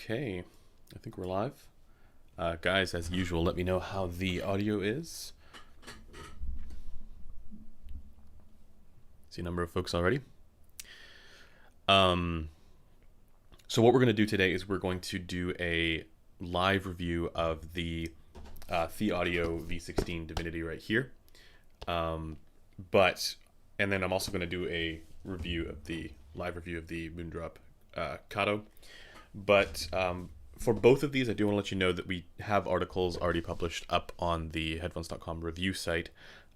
Okay, I think we're live. Guys, as usual, let me know how the audio is. See a number of folks already. So what we're going to do today is we're going to do a live review of the ThieAudio V16 Divinity right here. And then I'm also going to do a live review of the Moondrop Kato. But for both of these, I do want to let you know that we have articles already published up on the headphones.com review site,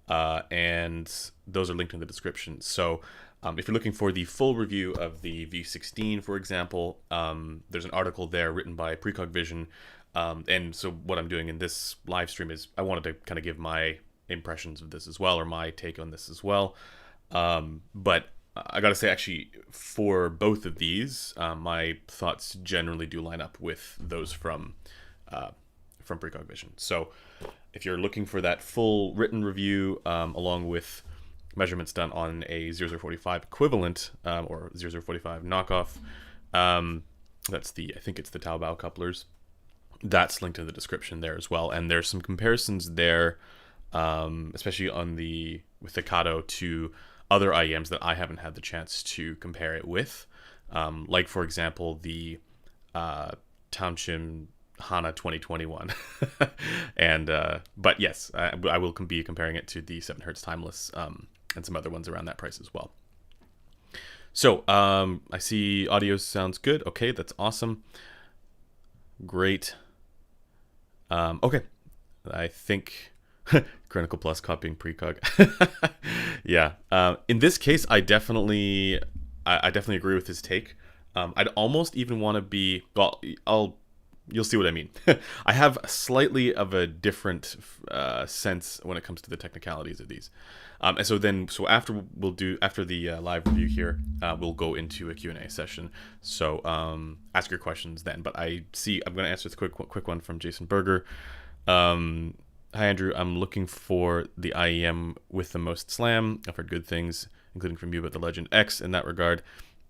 and those are linked in the description. So if you're looking for the full review of the V16, for example, there's an article there written by Precog Vision. And so what I'm doing in this live stream is I wanted to kind of give my impressions of this as well, or my take on this as well. But I gotta say, actually, for both of these, my thoughts generally do line up with those from Precog Vision. So if you're looking for that full written review, along with measurements done on a 0045 equivalent, or 0045 knockoff, I think it's the Taobao couplers, that's linked in the description there as well. And there's some comparisons there, especially with the Kato to other IEMs that I haven't had the chance to compare it with, like for example the Townshim Hana 2021. But yes, I will be comparing it to the 7Hz Timeless, and some other ones around that price as well. So I see audio sounds good. Okay, that's awesome. Great. Okay, I think Chronicle Plus copying Precog. Yeah. In this case, I definitely agree with his take. I'd almost even want to be, well, you'll see what I mean. I have slightly of a different sense when it comes to the technicalities of these. And so after the live review here, we'll go into a Q&A session. So ask your questions then. But I'm going to answer this quick one from Jason Berger. Hi Andrew, I'm looking for the IEM with the most slam. I've heard good things, including from you about the Legend X in that regard.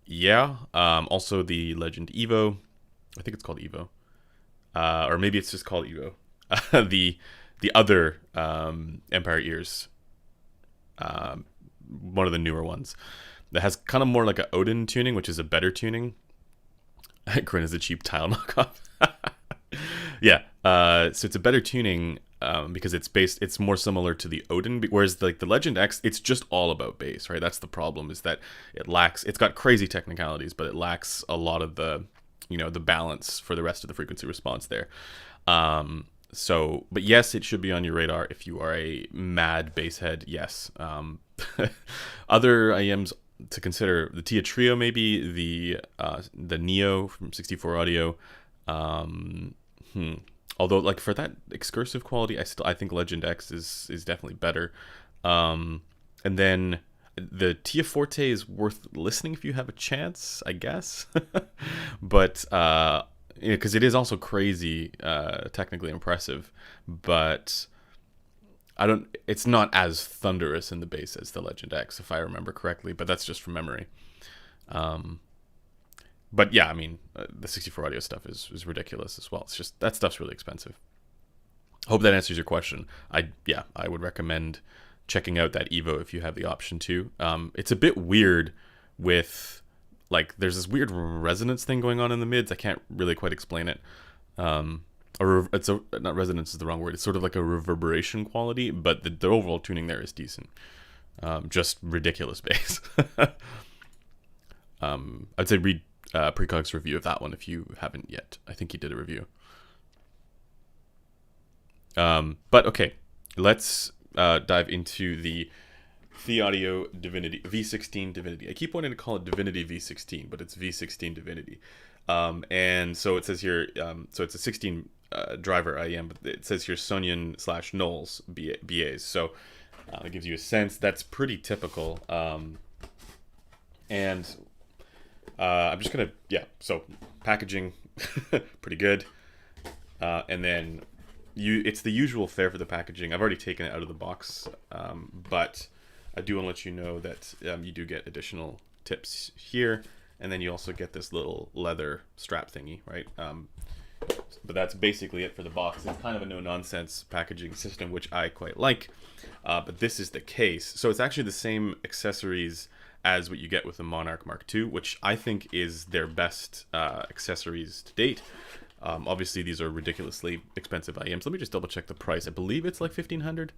Yeah. Also the Legend Evo. I think it's called Evo. Or maybe it's just called Evo. The other Empire Ears. One of the newer ones. That has kind of more like a Odin tuning, which is a better tuning. Grin is a cheap tile knockoff. Yeah. So it's a better tuning. Because it's more similar to the Odin, whereas like the Legend X, it's just all about bass, right? That's the problem, is that it's got crazy technicalities, but it lacks a lot of the balance for the rest of the frequency response there. But yes, it should be on your radar if you are a mad bass head. Yes. Other IEMs to consider: the Tia Trio, maybe the Neo from 64Audio. Although, like, for that excursive quality, I think Legend X is definitely better. And then the Tia Forte is worth listening if you have a chance, I guess. But because it is also crazy, technically impressive, but it's not as thunderous in the bass as the Legend X, if I remember correctly. But that's just from memory. But yeah, I mean, the 64Audio stuff is ridiculous as well. It's just, that stuff's really expensive. Hope that answers your question. I would recommend checking out that Evo if you have the option to. It's a bit weird with, like, there's this weird resonance thing going on in the mids. I can't really quite explain it. Not resonance is the wrong word. It's sort of like a reverberation quality, but the overall tuning there is decent. Just ridiculous bass. I'd say read Precog's review of that one if you haven't yet. I think he did a review. But okay, let's dive into the ThieAudio Divinity V16 Divinity. I keep wanting to call it Divinity V16, but it's V16 Divinity. And so it says here, so it's a 16 driver IEM, but it says here Sonyan/Knowles BAs. So it gives you a sense. That's pretty typical. And I'm just gonna, so packaging, pretty good. And then it's the usual fare for the packaging. I've already taken it out of the box, but I do want to let you know that you do get additional tips here. and then you also get this little leather strap thingy, right? But that's basically it for the box. It's kind of a no-nonsense packaging system, which I quite like. But this is the case. So it's actually the same accessories as what you get with the Monarch Mark II, which I think is their best accessories to date. Obviously, these are ridiculously expensive IEMs. Let me just double check the price. I believe it's like $1,500.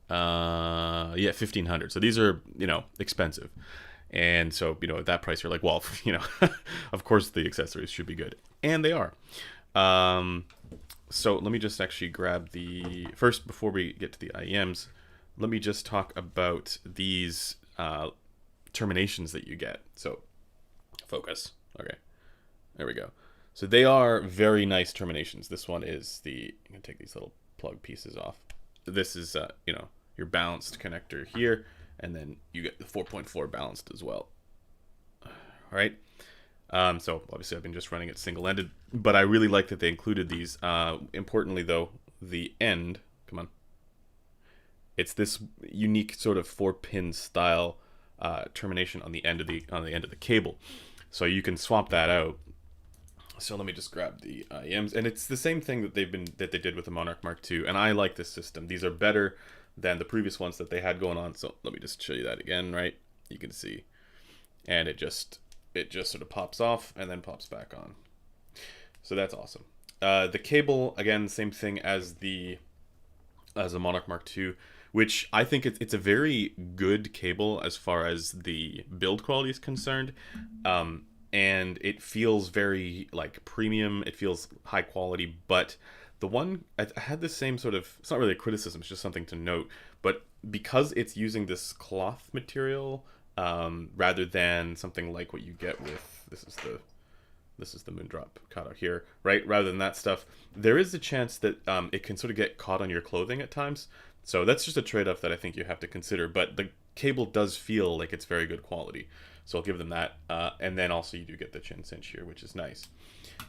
Yeah, $1,500. So these are, expensive. And so, at that price, you're like, well, of course the accessories should be good. And they are. So let me just actually grab first, before we get to the IEMs, let me just talk about these terminations that you get. So focus. Okay, there we go. So they are very nice terminations. This one is I'm going to take these little plug pieces off. This is, your balanced connector here, and then you get the 4.4 balanced as well. All right. So obviously I've been just running it single-ended, but I really like that they included these. Importantly though, the end, come on. It's this unique sort of 4-pin style termination on the end of the cable. So you can swap that out. So let me just grab the IEMs, and it's the same thing that they did with the Monarch Mark II, and I like this system. These are better than the previous ones that they had going on. So let me just show you that again, right? You can see, and it just sort of pops off and then pops back on. So that's awesome. The cable, again, same thing as the Monarch Mark II, which I think it's a very good cable as far as the build quality is concerned. And it feels very like premium. It feels high quality, but the one I had the same sort of, it's not really a criticism, it's just something to note, but because it's using this cloth material rather than something like what you get with this is the Moondrop Kato here, right? Rather than that stuff, there is a chance that it can sort of get caught on your clothing at times. So that's just a trade-off that I think you have to consider. But the cable does feel like it's very good quality, so I'll give them that. And then also you do get the chin cinch here, which is nice.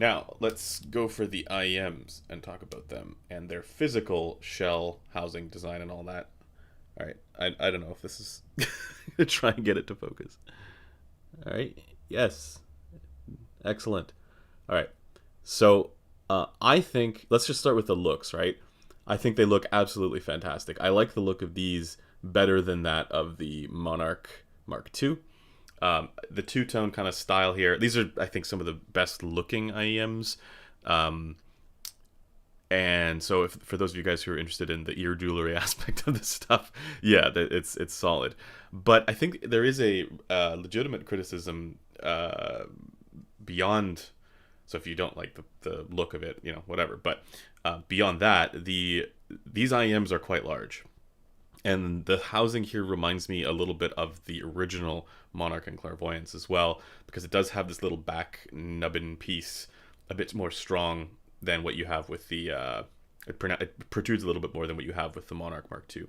Now let's go for the IEMs and talk about them and their physical shell housing design and all that. All right, I don't know if this is try and get it to focus. All right, yes, excellent. All right, so I think let's just start with the looks, right? I think they look absolutely fantastic. I like the look of these better than that of the Monarch Mark II. The two-tone kind of style here. These are, I think, some of the best looking IEMs. And so for those of you guys who are interested in the ear jewelry aspect of this stuff, yeah, it's solid. But I think there is a legitimate criticism beyond. So if you don't like the look of it, whatever. But beyond that, these IEMs are quite large. And the housing here reminds me a little bit of the original Monarch and Clairvoyance as well, because it does have this little back nubbin piece, a bit more strong than what you have with the, it protrudes a little bit more than what you have with the Monarch Mark II.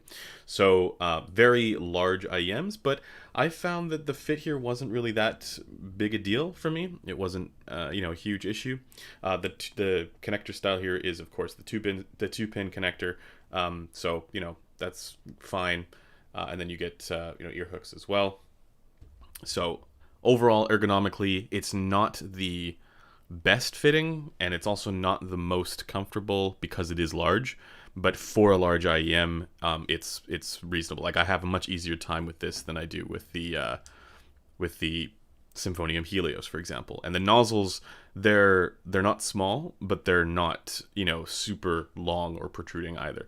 So very large IEMs, but I found that the fit here wasn't really that big a deal for me. It wasn't, a huge issue. The connector style here is, of course, the two-pin connector. So, that's fine. And then you get, ear hooks as well. So overall, ergonomically, it's not the best fitting, and it's also not the most comfortable because it is large. But for a large IEM, it's reasonable. Like, I have a much easier time with this than I do with the Symphonium Helios, for example. And the nozzles, they're not small, but they're not, super long or protruding either.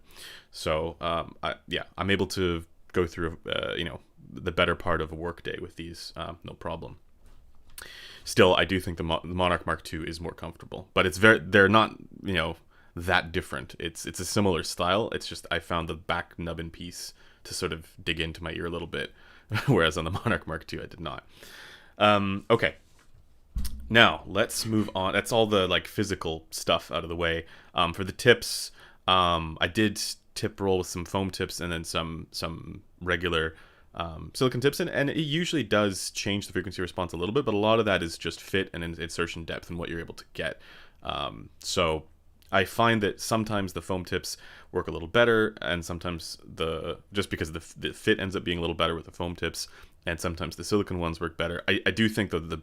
So I'm able to go through the better part of a work day with these, no problem. Still, I do think the Monarch Mark II is more comfortable, but they're not that different. It's a similar style. It's just I found the back nubbin piece to sort of dig into my ear a little bit, whereas on the Monarch Mark II I did not. Okay, now let's move on. That's all the physical stuff out of the way. For the tips, I did tip roll with some foam tips and then some regular silicone tips, and it usually does change the frequency response a little bit, but a lot of that is just fit and insertion depth and what you're able to get. So I find that sometimes the foam tips work a little better, and sometimes just because the fit ends up being a little better with the foam tips, and sometimes the silicon ones work better. I do think that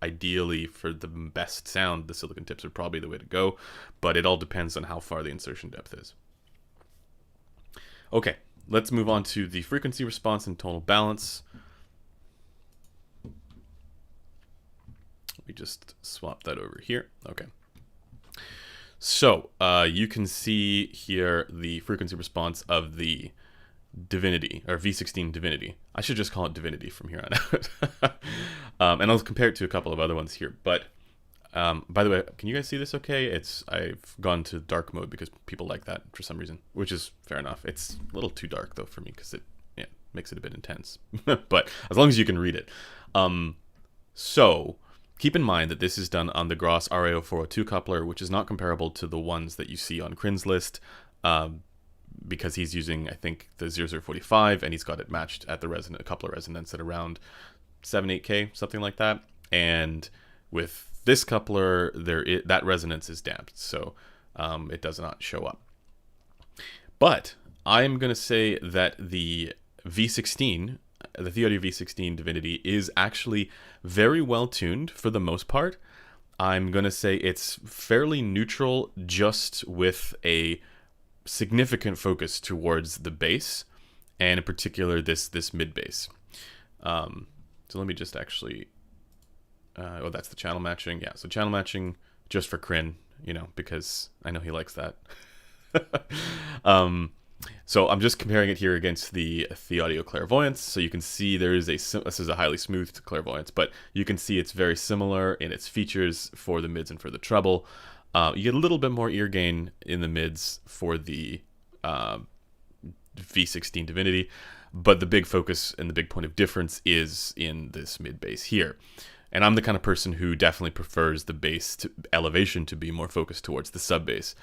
ideally for the best sound, the silicon tips are probably the way to go, but it all depends on how far the insertion depth is. Okay, let's move on to the frequency response and tonal balance. Let me just swap that over here. Okay. So you can see here the frequency response of the Divinity, or V16 Divinity. I should just call it Divinity from here on out. And I'll compare it to a couple of other ones here. But by the way, can you guys see this okay? I've gone to dark mode because people like that for some reason, which is fair enough. It's a little too dark though for me because it makes it a bit intense. But as long as you can read it. So keep in mind that this is done on the Gross RAO402 coupler, which is not comparable to the ones that you see on Crin's list, because he's using, I think, the 0045, and he's got it matched at the coupler resonance at around 7-8K, something like that. And with this coupler, that resonance is damped, so it does not show up. But I'm going to say that the V16, the ThieAudio V16 Divinity, is actually very well tuned for the most part. I'm going to say it's fairly neutral, just with a significant focus towards the bass, and in particular this mid bass. So let me just actually oh, that's the channel matching. Yeah, so channel matching just for Crin, because I know he likes that. So I'm just comparing it here against the ThieAudio Clairvoyance. So you can see this is a highly smoothed clairvoyance, but you can see it's very similar in its features for the mids and for the treble. You get a little bit more ear gain in the mids for the V16 Divinity, but the big focus and the big point of difference is in this mid bass here. And I'm the kind of person who definitely prefers the bass elevation to be more focused towards the sub bass.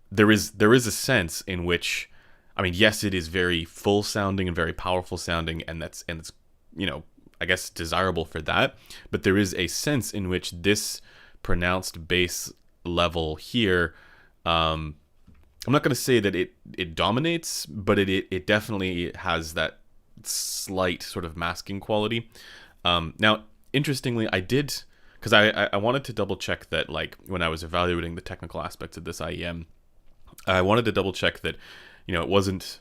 There is a sense in which, I mean, yes, it is very full sounding and very powerful sounding, and it's I guess desirable for that. But there is a sense in which this pronounced bass level here, I'm not going to say that it dominates, but it definitely has that slight sort of masking quality. Now, interestingly, I did, because I wanted to double check that, like, when I was evaluating the technical aspects of this IEM, I wanted to double check that, it wasn't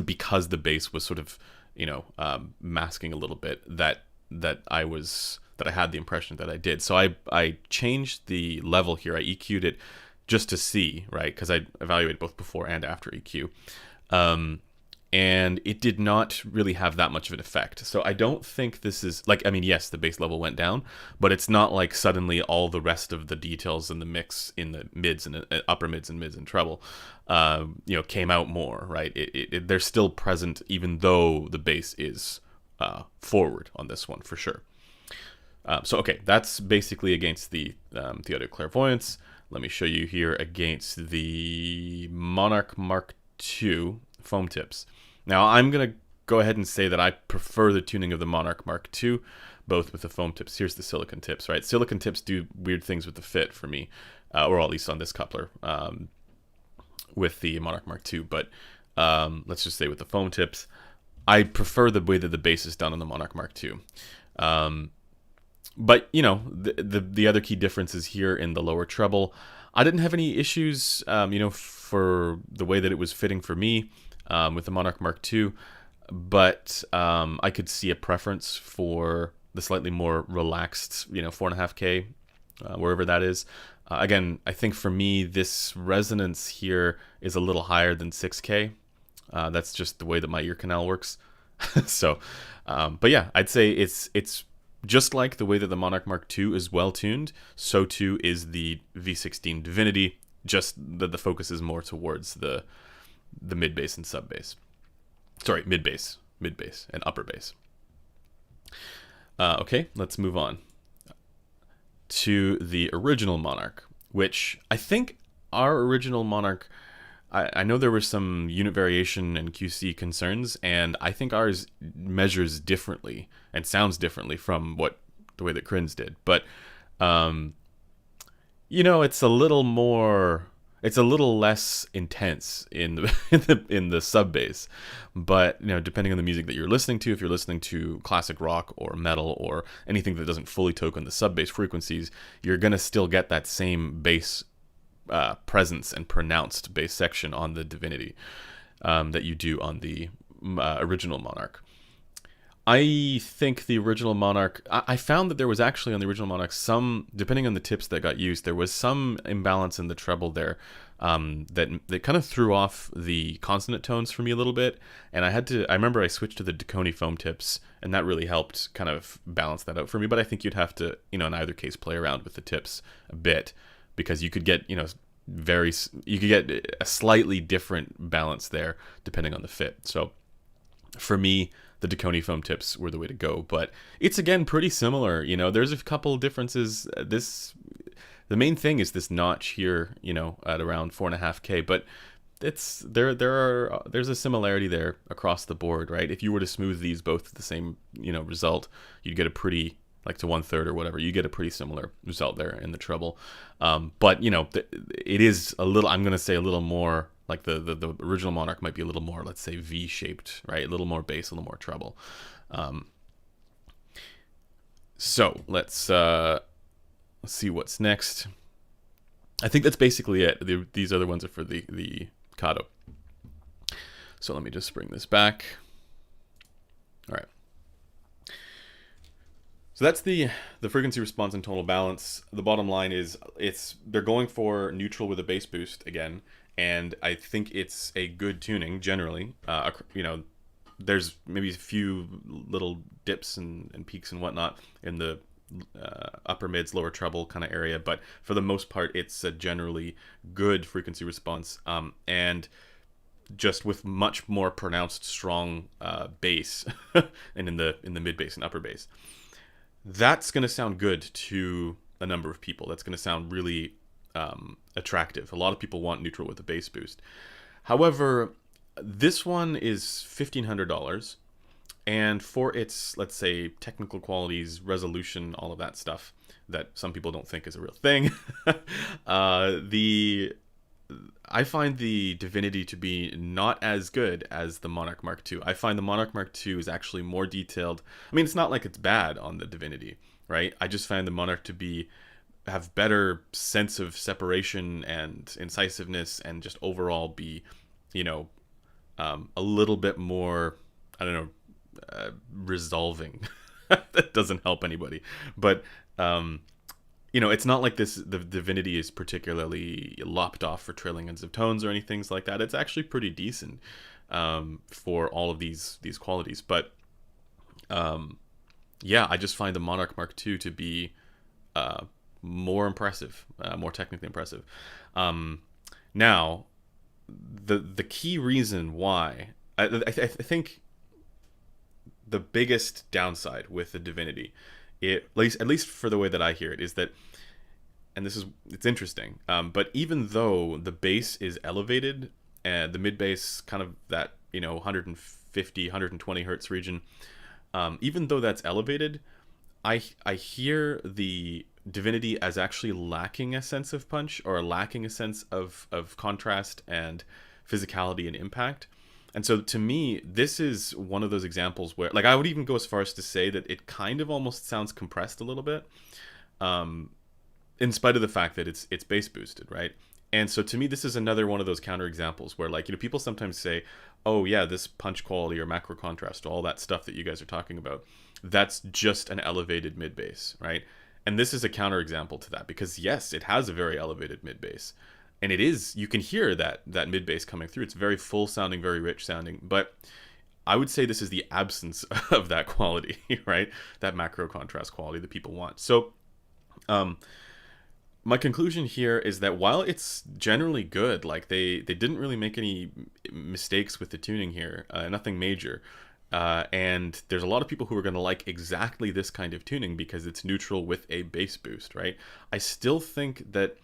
because the bass was sort of, masking a little bit that I had the impression that I did. So I changed the level here. I EQ'd it just to see, right? Because I evaluated both before and after EQ. And it did not really have that much of an effect. So I don't think this is, like, I mean, yes, the bass level went down, but it's not like suddenly all the rest of the details in the mix in the mids and upper mids and mids and treble, came out more, right? They're still present, even though the bass is forward on this one, for sure. So, okay, that's basically against the ThieAudio Clairvoyance. Let me show you here against the Monarch Mark II foam tips. Now, I'm going to go ahead and say that I prefer the tuning of the Monarch Mark II, both with the foam tips. Here's the silicon tips, right? Silicon tips do weird things with the fit for me, or at least on this coupler, with the Monarch Mark II. But let's just say with the foam tips, I prefer the way that the bass is done on the Monarch Mark II. But, the other key differences here in the lower treble, I didn't have any issues, for the way that it was fitting for me with the Monarch Mark II, but I could see a preference for the slightly more relaxed, 4.5K, wherever that is. Again, I think for me, this resonance here is a little higher than 6K. That's just the way that my ear canal works. So, but yeah, I'd say it's just like the way that the Monarch Mark II is well tuned, so too is the V16 Divinity, just that the focus is more towards the mid bass and sub bass. Sorry, mid bass, and upper bass. Okay, let's move on to the original Monarch, which I think our original Monarch, I know there was some unit variation and QC concerns, and I think ours measures differently and sounds differently from the way that Crin's did. But, it's a little more, it's a little less intense in the in the sub bass, but depending on the music that you're listening to, if you're listening to classic rock or metal or anything that doesn't fully token the sub bass frequencies, you're gonna still get that same bass presence and pronounced bass section on the Divinity that you do on the original Monarch. I think the original Monarch, I found that there was actually on the original Monarch some, depending on the tips that got used, there was some imbalance in the treble there that kind of threw off the consonant tones for me a little bit. And I remember I switched to the Deconi foam tips, and that really helped kind of balance that out for me. But I think you'd have to, in either case, play around with the tips a bit, because you could get, you could get a slightly different balance there depending on the fit. So for me, the Deconi foam tips were the way to go, but it's again pretty similar. There's a couple differences. The main thing is this notch here, at around 4.5K, but there's a similarity there across the board, right? If you were to smooth these both to the same, result, you'd get a pretty, like to 1/3 or whatever, you get a pretty similar result there in the treble. But it is a little, I'm going to say a little more, like the original Monarch might be a little more, let's say, V-shaped, right? A little more bass, a little more treble. So let's see what's next. I think that's basically it. These other ones are for the Kato. So let me just bring this back. All right. So that's the frequency response and tonal balance. The bottom line is they're going for neutral with a bass boost again, and I think it's a good tuning generally. There's maybe a few little dips and peaks and whatnot in the upper mids, lower treble kind of area, but for the most part, it's a generally good frequency response, and just with much more pronounced strong bass, and in the mid bass and upper bass. That's going to sound good to a number of people. That's going to sound really attractive. A lot of people want neutral with a bass boost. However, this one is $1,500, and for its, let's say, technical qualities, resolution, all of that stuff that some people don't think is a real thing, I find the Divinity to be not as good as the Monarch Mark II. I find the Monarch Mark II is actually more detailed. I mean, it's not like it's bad on the Divinity, right? I just find the Monarch to have better sense of separation and incisiveness, and just overall be, a little bit more, I don't know, resolving. That doesn't help anybody. But it's not like the Divinity is particularly lopped off for trailing ends of tones or anything like that. It's actually pretty decent for all of these qualities. But yeah, I just find the Monarch Mark II to be more impressive, more technically impressive. Now, the key reason why I think the biggest downside with the Divinity, at least for the way that I hear it, is that, and it's interesting, but even though the bass is elevated and the mid bass kind of that 150 120 hertz region, even though that's elevated, I hear the Divinity as actually lacking a sense of punch, or lacking a sense of contrast and physicality and impact. And so to me, this is one of those examples where, like, I would even go as far as to say that it kind of almost sounds compressed a little bit, in spite of the fact that it's bass boosted, right? And so to me, this is another one of those counter examples where, like, people sometimes say, oh yeah, this punch quality or macro contrast, all that stuff that you guys are talking about, that's just an elevated mid bass, right? And this is a counter example to that, because yes, it has a very elevated mid bass. And it is, you can hear that mid bass coming through. It's very full sounding, very rich sounding. But I would say this is the absence of that quality, right? That macro contrast quality that people want. So my conclusion here is that while it's generally good, like they didn't really make any mistakes with the tuning here, nothing major. And there's a lot of people who are going to like exactly this kind of tuning because it's neutral with a bass boost, right? I still think that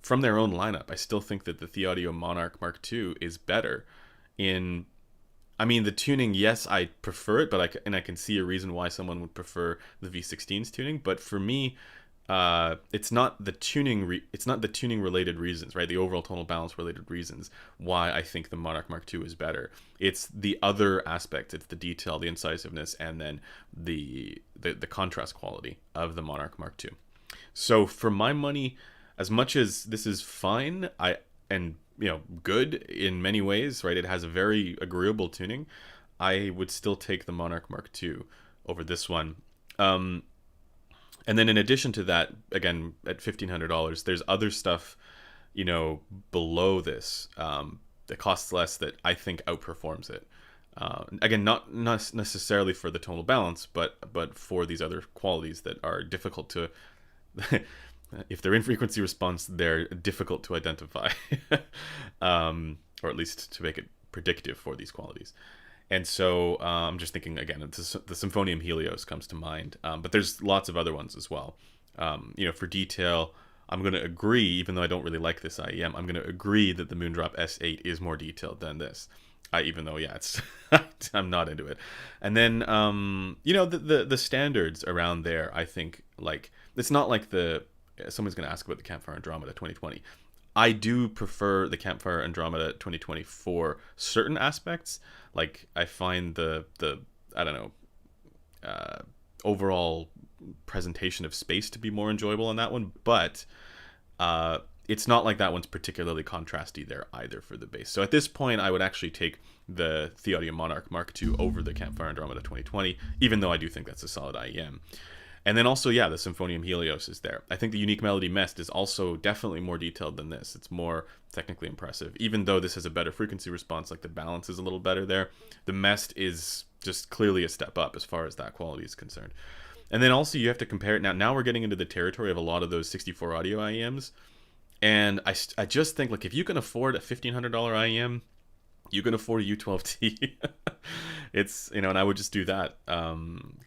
from their own lineup, I still think that the ThieAudio Monarch Mark II is better in, I mean, the tuning, yes, I prefer it, but I can see a reason why someone would prefer the V16's tuning. But for me, it's not the tuning related reasons, right? The overall tonal balance related reasons why I think the Monarch Mark II is better. It's the other aspects. It's the detail, the incisiveness, and then the contrast quality of the Monarch Mark II. So for my money, as much as this is fine, and good in many ways, right? It has a very agreeable tuning. I would still take the Monarch Mark II over this one. And then in addition to that, again, at $1,500, there's other stuff, below this that costs less that I think outperforms it. Again, not necessarily for the tonal balance, but for these other qualities that are difficult to, if they're in frequency response, they're difficult to identify, or at least to make it predictive for these qualities. And so I'm just thinking, again, the Symphonium Helios comes to mind, but there's lots of other ones as well. For detail, I'm going to agree, even though I don't really like this IEM, I'm going to agree that the Moondrop S8 is more detailed than this. Even though, yeah, it's I'm not into it. And then, the standards around there, I think, like, it's not like someone's going to ask about the Campfire Andromeda 2020. I do prefer the Campfire Andromeda 2020 for certain aspects. Like, I find the I don't know, overall presentation of space to be more enjoyable on that one, but it's not like that one's particularly contrasty there either for the bass. So at this point, I would actually take the ThieAudio Monarch Mark II over the Campfire Andromeda 2020, even though I do think that's a solid IEM. And then also, yeah, the Symphonium Helios is there. I think the Unique Melody Mest is also definitely more detailed than this. It's more technically impressive. Even though this has a better frequency response, like the balance is a little better there, the Mest is just clearly a step up as far as that quality is concerned. And then also you have to compare it. Now we're getting into the territory of a lot of those 64 audio IEMs. And I just think, like, if you can afford a $1,500 IEM, you can afford a U12T. It's, and I would just do that.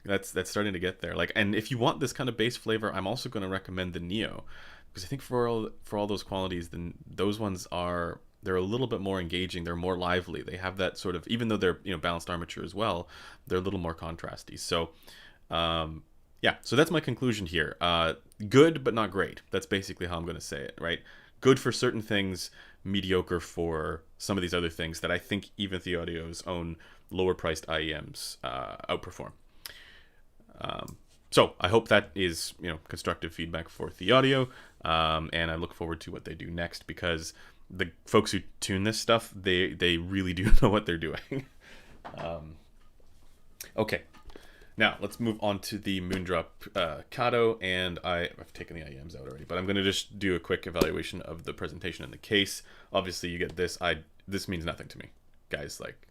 That's starting to get there. Like, and if you want this kind of bass flavor, I'm also going to recommend the Neo, because I think for all those qualities, then those ones they're a little bit more engaging. They're more lively. They have that sort of, even though they're balanced armature as well, they're a little more contrasty. So, yeah. So that's my conclusion here. Good but not great. That's basically how I'm going to say it. Right. Good for certain things, mediocre for some of these other things that I think even ThieAudio's own lower priced IEMs outperform. So I hope that is constructive feedback for ThieAudio, and I look forward to what they do next, because the folks who tune this stuff, they really do know what they're doing. Okay. Now, let's move on to the Moondrop Kato, and I've taken the IEMs out already, but I'm going to just do a quick evaluation of the presentation in the case. Obviously, you get this. This means nothing to me. Guys, like,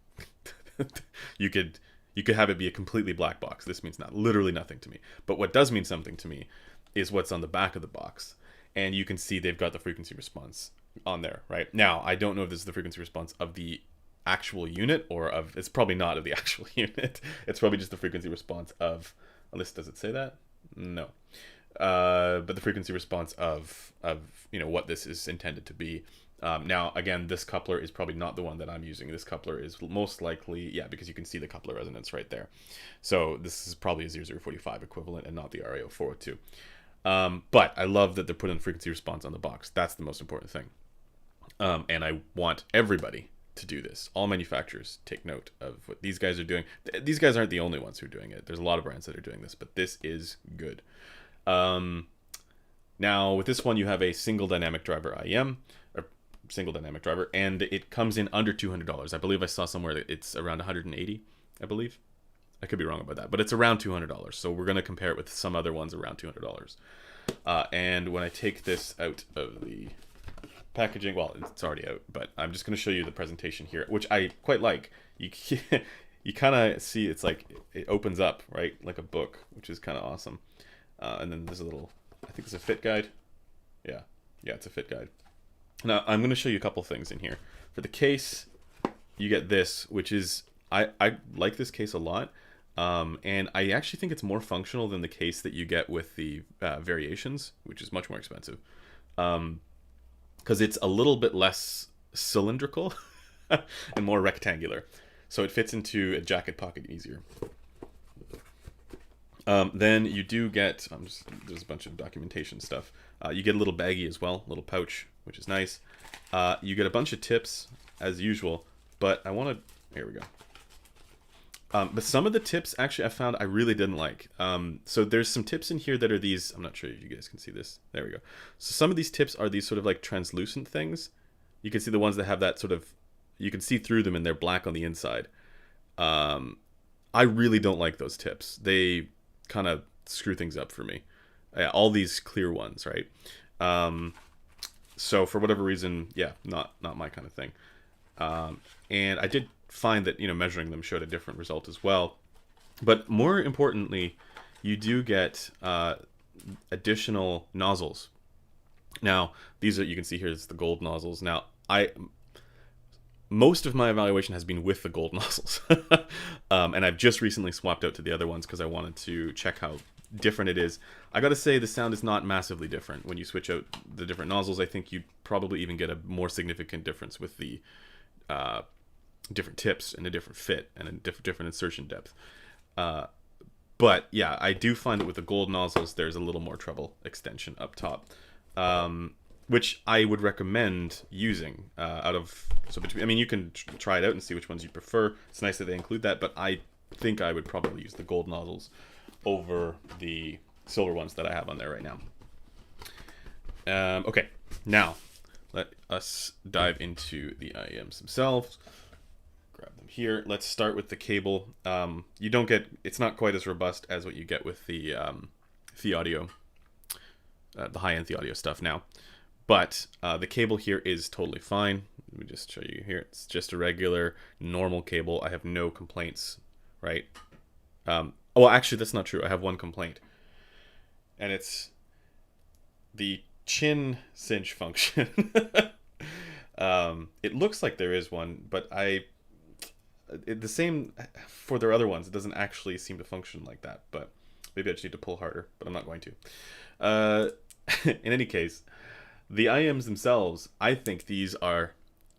you could have it be a completely black box. This means literally nothing to me. But what does mean something to me is what's on the back of the box. And you can see they've got the frequency response on there, right? Now, I don't know if this is the frequency response of the actual unit, or it's probably not of the actual unit. It's probably just the frequency response of, unless, does it say that? No. But the frequency response of what this is intended to be. Now, again, this coupler is probably not the one that I'm using. This coupler is most likely, yeah, because you can see the coupler resonance right there. So this is probably a 0045 equivalent and not the RAO 402. But I love that they're putting the frequency response on the box. That's the most important thing. And I want everybody to do this. All manufacturers take note of what these guys are doing. These guys aren't the only ones who are doing it. There's a lot of brands that are doing this, but this is good. Now, with this one, you have a single dynamic driver IEM, or single dynamic driver, and it comes in under $200. I believe I saw somewhere that it's around 180, I believe. I could be wrong about that, but it's around $200. So we're going to compare it with some other ones around $200. And when I take this out of the packaging, well, it's already out, but I'm just going to show you the presentation here, which I quite like. You kind of see it's like it opens up, right, like a book, which is kind of awesome. And then there's a little, I think it's a fit guide. Yeah, it's a fit guide. Now I'm going to show you a couple things in here. For the case, you get this, which is, I like this case a lot. And I actually think it's more functional than the case that you get with the Variations, which is much more expensive. Because it's a little bit less cylindrical and more rectangular. So it fits into a jacket pocket easier. Then you do get, there's a bunch of documentation stuff. You get a little baggie as well, a little pouch, which is nice. You get a bunch of tips, as usual, but I want to, here we go. But some of the tips, actually, I found I really didn't like. So there's some tips in here that are these, I'm not sure if you guys can see this. There we go. So some of these tips are these sort of like translucent things. You can see the ones that have that sort of, you can see through them and they're black on the inside. I really don't like those tips. They kind of screw things up for me. All these clear ones, right? So for whatever reason, yeah, not my kind of thing. And I did find that, measuring them showed a different result as well. But more importantly, you do get additional nozzles. Now, these are, you can see here, it's the gold nozzles. Now, most of my evaluation has been with the gold nozzles. And I've just recently swapped out to the other ones because I wanted to check how different it is. I gotta say, the sound is not massively different when you switch out the different nozzles. I think you'd probably even get a more significant difference with the different tips and a different fit and a different insertion depth. But yeah, I do find that with the gold nozzles, there's a little more treble extension up top, which I would recommend using I mean, you can try it out and see which ones you prefer. It's nice that they include that, but I think I would probably use the gold nozzles over the silver ones that I have on there right now. Okay, now let us dive into the IEMs themselves. Grab them here. Let's start with the cable. You don't get, it's not quite as robust as what you get with the ThieAudio, the high-end ThieAudio stuff now. But the cable here is totally fine. Let me just show you here. It's just a regular, normal cable. I have no complaints, right? Well, actually, that's not true. I have one complaint. And it's the chin cinch function. It looks like there is one, but the same for their other ones. It doesn't actually seem to function like that, but maybe I just need to pull harder, but I'm not going to. In any case, the IEMs themselves, I think these are,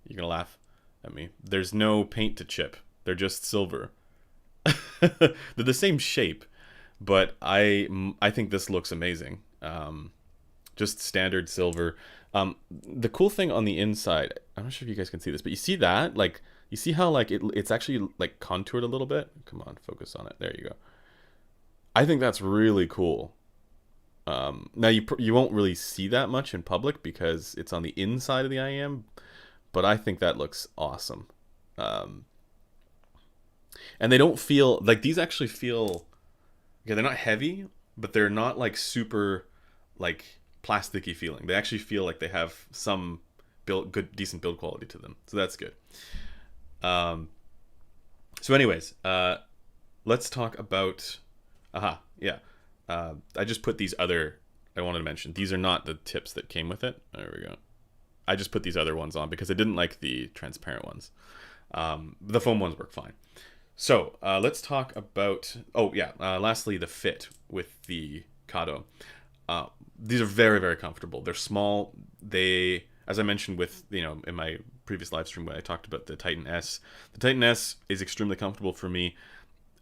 you're going to laugh at me, there's no paint to chip. They're just silver. They're the same shape, but I think this looks amazing. Just standard silver. The cool thing on the inside, I'm not sure if you guys can see this, but you see that? Like, you see how like it's actually like contoured a little bit? Come on, focus on it. There you go. I think that's really cool. Now you won't really see that much in public because it's on the inside of the IEM, but I think that looks awesome. And they don't feel like, these actually feel, yeah, they're not heavy, but they're not like super like plasticky feeling. They actually feel like they have some decent build quality to them, so that's good. So anyways, let's talk about I just put these other, I wanted to mention, these are not the tips that came with it. There we go. I just put these other ones on because I didn't like the transparent ones. The foam ones work fine. So let's talk about, lastly, the fit with the Kato. These are very, very comfortable. They're small. They, as I mentioned with, in my previous live stream when I talked about the Titan S, the Titan S is extremely comfortable for me.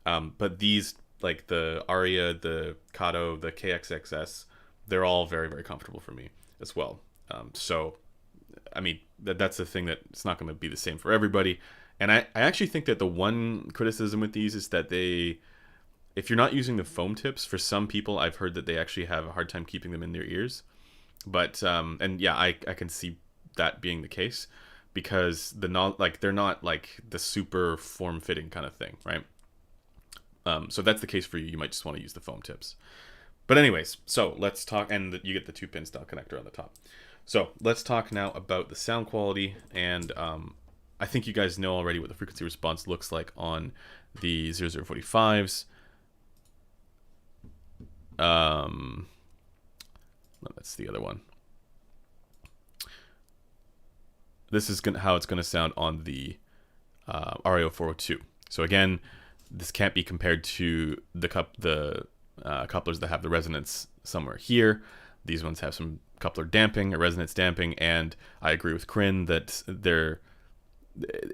But these, like the Aria, the Kato, the KXXS, they're all very, very comfortable for me as well. So, I mean, that's the thing, that it's not going to be the same for everybody. And I actually think that the one criticism with these is that if you're not using the foam tips, for some people, I've heard that they actually have a hard time keeping them in their ears. But, and yeah, I can see that being the case, because they're not like the super form-fitting kind of thing, right? So if that's the case for you, you might just want to use the foam tips. But anyways, so let's talk, and you get the 2-pin style connector on the top. So let's talk now about the sound quality, and I think you guys know already what the frequency response looks like on the 0045s. No, that's the other one. This is how it's going to sound on the RIO 402. So again, this can't be compared to the couplers that have the resonance somewhere here. These ones have some coupler damping or resonance damping, and I agree with Kryn that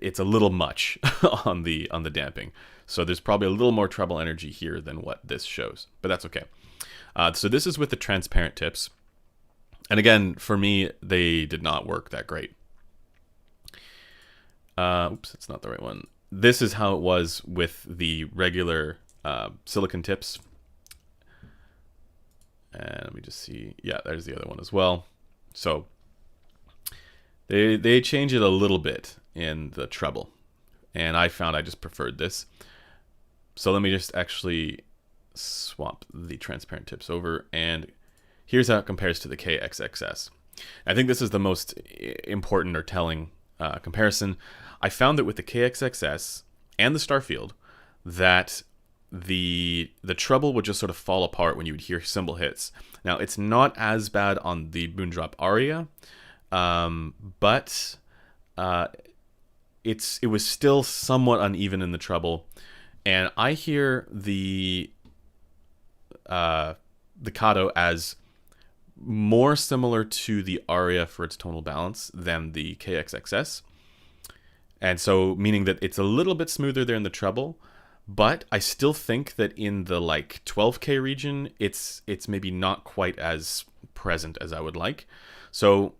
it's a little much on the damping. So there's probably a little more treble energy here than what this shows, but that's okay. So this is with the transparent tips. And again, for me, they did not work that great. Oops, it's not the right one. This is how it was with the regular silicon tips. And let me just see. Yeah, there's the other one as well. So they change it a little bit in the treble. And I found I just preferred this. So let me just actually swap the transparent tips over. And here's how it compares to the KXXS. I think this is the most important or telling comparison. I found that with the KXXS and the Starfield, that the treble would just sort of fall apart when you would hear cymbal hits. Now, it's not as bad on the Moondrop Aria, but it was still somewhat uneven in the treble. And I hear the Kato as more similar to the Aria for its tonal balance than the KXXS. And so, meaning that it's a little bit smoother there in the treble, but I still think that in the like 12K region, it's maybe not quite as present as I would like. So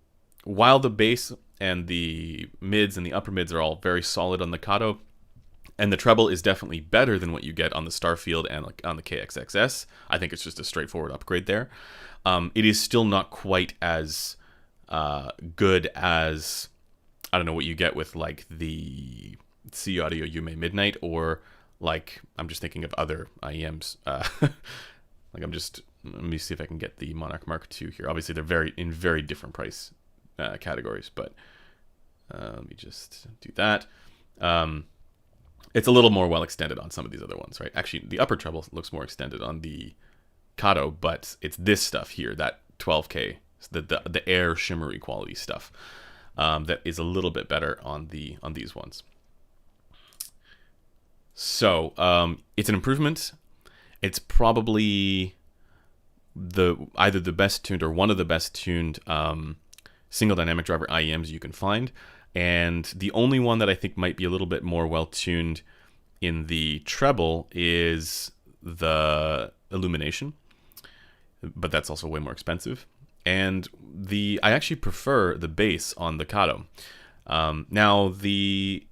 while the bass and the mids and the upper mids are all very solid on the Kato, and the treble is definitely better than what you get on the Starfield and like on the KXXS. I think it's just a straightforward upgrade there. It is still not quite as good as, I don't know, what you get with like the ThieAudio V16 Midnight, or like, I'm just thinking of other IEMs. Like let me see if I can get the Monarch Mark II here. Obviously, they're in very different price categories, but let me just do that. It's a little more well extended on some of these other ones, right? Actually, the upper treble looks more extended on the Kato, but it's this stuff here, that 12K, the air shimmery quality stuff, that is a little bit better on these ones. So it's an improvement. It's probably either the best tuned or one of the best tuned single dynamic driver IEMs you can find. And the only one that I think might be a little bit more well-tuned in the treble is the Illumination, but that's also way more expensive. And I actually prefer the bass on the Kato. Now, it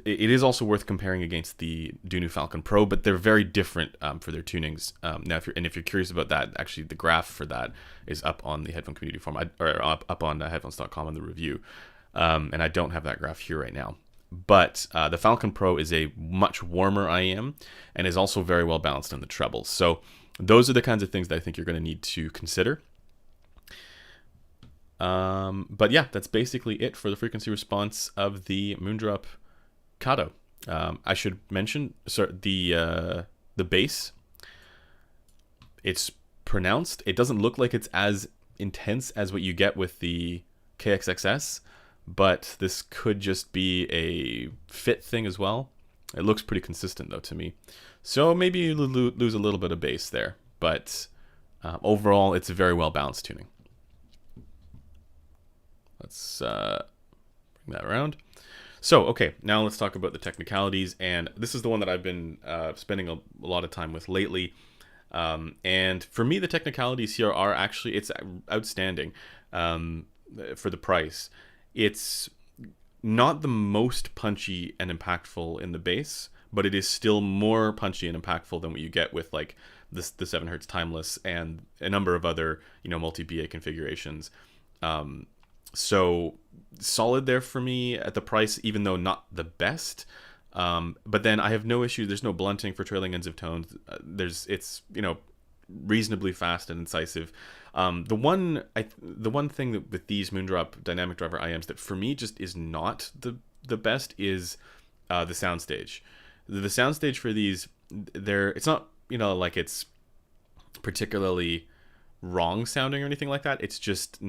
is also worth comparing against the Dunu Falcon Pro, but they're very different for their tunings. Now, if you're curious about that, actually the graph for that is up on the Headphone community forum, or up on headphones.com on the review. And I don't have that graph here right now. But the Falcon Pro is a much warmer IEM and is also very well balanced in the treble. So those are the kinds of things that I think you're going to need to consider. But yeah, that's basically it for the frequency response of the Moondrop Kato. I should mention, the bass. It's pronounced. It doesn't look like it's as intense as what you get with the KXXS, but this could just be a fit thing as well. It looks pretty consistent though to me. So maybe you lose a little bit of bass there, but overall it's a very well balanced tuning. Let's bring that around. So, okay, now let's talk about the technicalities, and this is the one that I've been spending a lot of time with lately. And for me, the technicalities here are actually, it's outstanding for the price. It's not the most punchy and impactful in the bass, but it is still more punchy and impactful than what you get with like the 7Hz Timeless and a number of other, multi-BA configurations. So solid there for me at the price, even though not the best. But then I have no issue. There's no blunting for trailing ends of tones. It's reasonably fast and incisive. The one thing that with these Moondrop dynamic driver IEMs that for me just is not the best is the soundstage. The soundstage for these, it's not like it's particularly wrong sounding or anything like that. It's just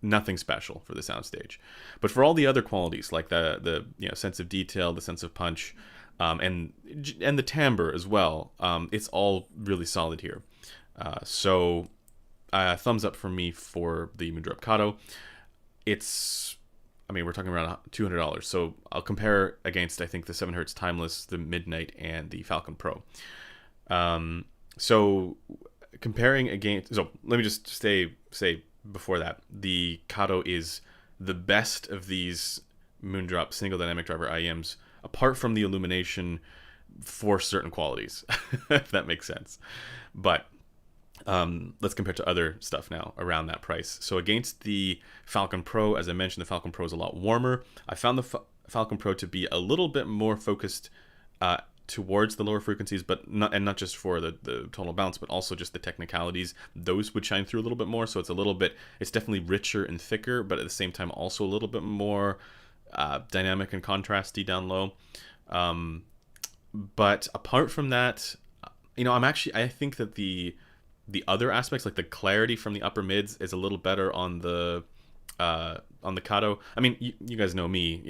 nothing special for the soundstage. But for all the other qualities like the sense of detail, the sense of punch, and the timbre as well, it's all really solid here. So thumbs up from me for the Moondrop Kato. It's I mean, we're talking around $200. So I'll compare against, I think, the 7 hertz timeless, the Midnight, and the Falcon Pro. So comparing against, so let me just say before that, the Kato is the best of these Moondrop single dynamic driver IEMs, apart from the illumination for certain qualities, if that makes sense. But let's compare to other stuff now around that price. So against the Falcon Pro, as I mentioned, the Falcon Pro is a lot warmer. I found the Falcon Pro to be a little bit more focused towards the lower frequencies, but not just for the tonal balance, but also just the technicalities. Those would shine through a little bit more. So it's definitely richer and thicker, but at the same time also a little bit more dynamic and contrasty down low. But apart from that, I think that the other aspects, like the clarity from the upper mids, is a little better on the Kato. I mean, you guys know me,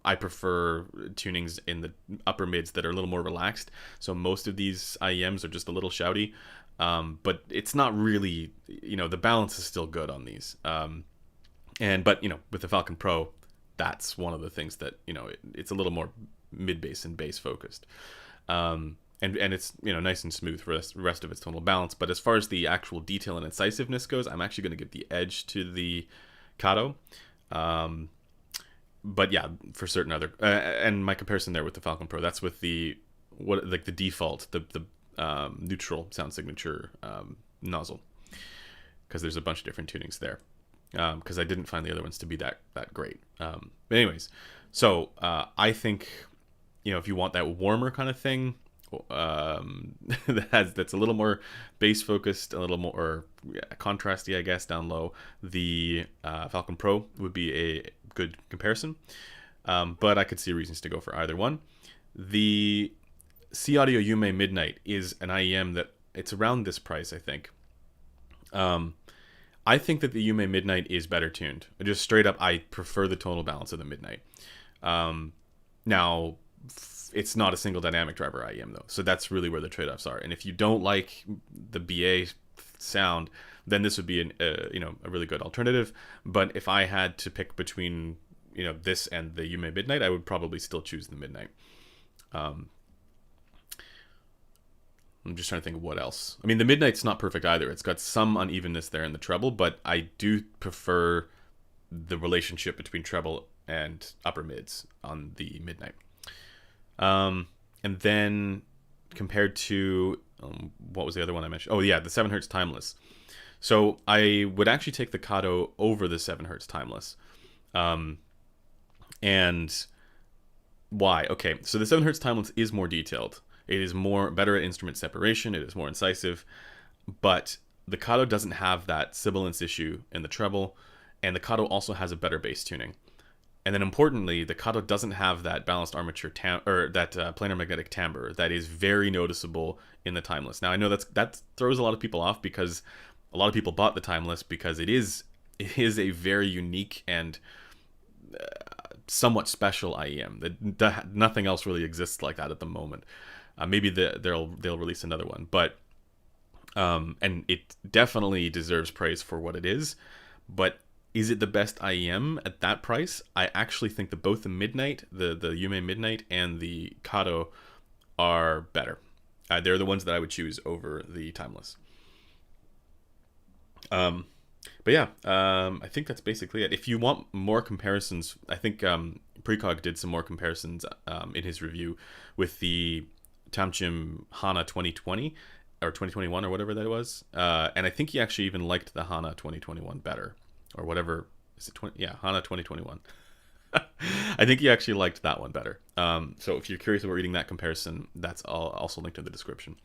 I prefer tunings in the upper mids that are a little more relaxed. So most of these IEMs are just a little shouty, but it's not really, the balance is still good on these. But with the Falcon Pro, that's one of the things that, it's a little more mid bass and bass focused. And it's nice and smooth for the rest of its tonal balance. But as far as the actual detail and incisiveness goes, I'm actually going to give the edge to the Kato. But yeah, for certain other and my comparison there with the Falcon Pro, that's with the default, the neutral sound signature nozzle, because there's a bunch of different tunings there. Because I didn't find the other ones to be that great. But anyways, so I think if you want that warmer kind of thing, that's a little more bass focused, a little more contrasty, I guess, down low, the Falcon Pro would be a good comparison. But I could see reasons to go for either one. The ThieAudio Yume Midnight is an IEM that it's around this price, I think. I think that the Yume Midnight is better tuned. Just straight up, I prefer the tonal balance of the Midnight. Now, it's not a single dynamic driver IEM though, so that's really where the trade-offs are. And if you don't like the BA sound, then this would be a really good alternative. But if I had to pick between this and the Yume Midnight, I would probably still choose the Midnight. I'm just trying to think of what else. I mean, the Midnight's not perfect either. It's got some unevenness there in the treble, but I do prefer the relationship between treble and upper mids on the Midnight. And then compared to what was the other one I mentioned? Oh yeah, the 7 hertz timeless. So I would actually take the Kato over the 7 hertz timeless. And why? Okay, so the 7 hertz timeless is more detailed. It is better at instrument separation. It is more incisive, but the Kato doesn't have that sibilance issue in the treble, and the Kato also has a better bass tuning. And then importantly, the Kato doesn't have that balanced armature planar magnetic timbre that is very noticeable in the timeless. Now I know that throws a lot of people off, because a lot of people bought the timeless because it is a very unique and somewhat special IEM. That nothing else really exists like that at the moment. Maybe they'll release another one, but and it definitely deserves praise for what it is. But is it the best IEM at that price? I actually think that both the Midnight, the Yume Midnight, and the Kato are better. They're the ones that I would choose over the timeless. But yeah, I think that's basically it. If you want more comparisons, I think Precog did some more comparisons in his review with the Tamchim Hana 2020 or 2021 or whatever that was, and I think he actually even liked the Hana 2021 better, or whatever. Is it 20? Yeah, Hana 2021. I think he actually liked that one better. So if you're curious about reading that comparison, that's also linked in the description.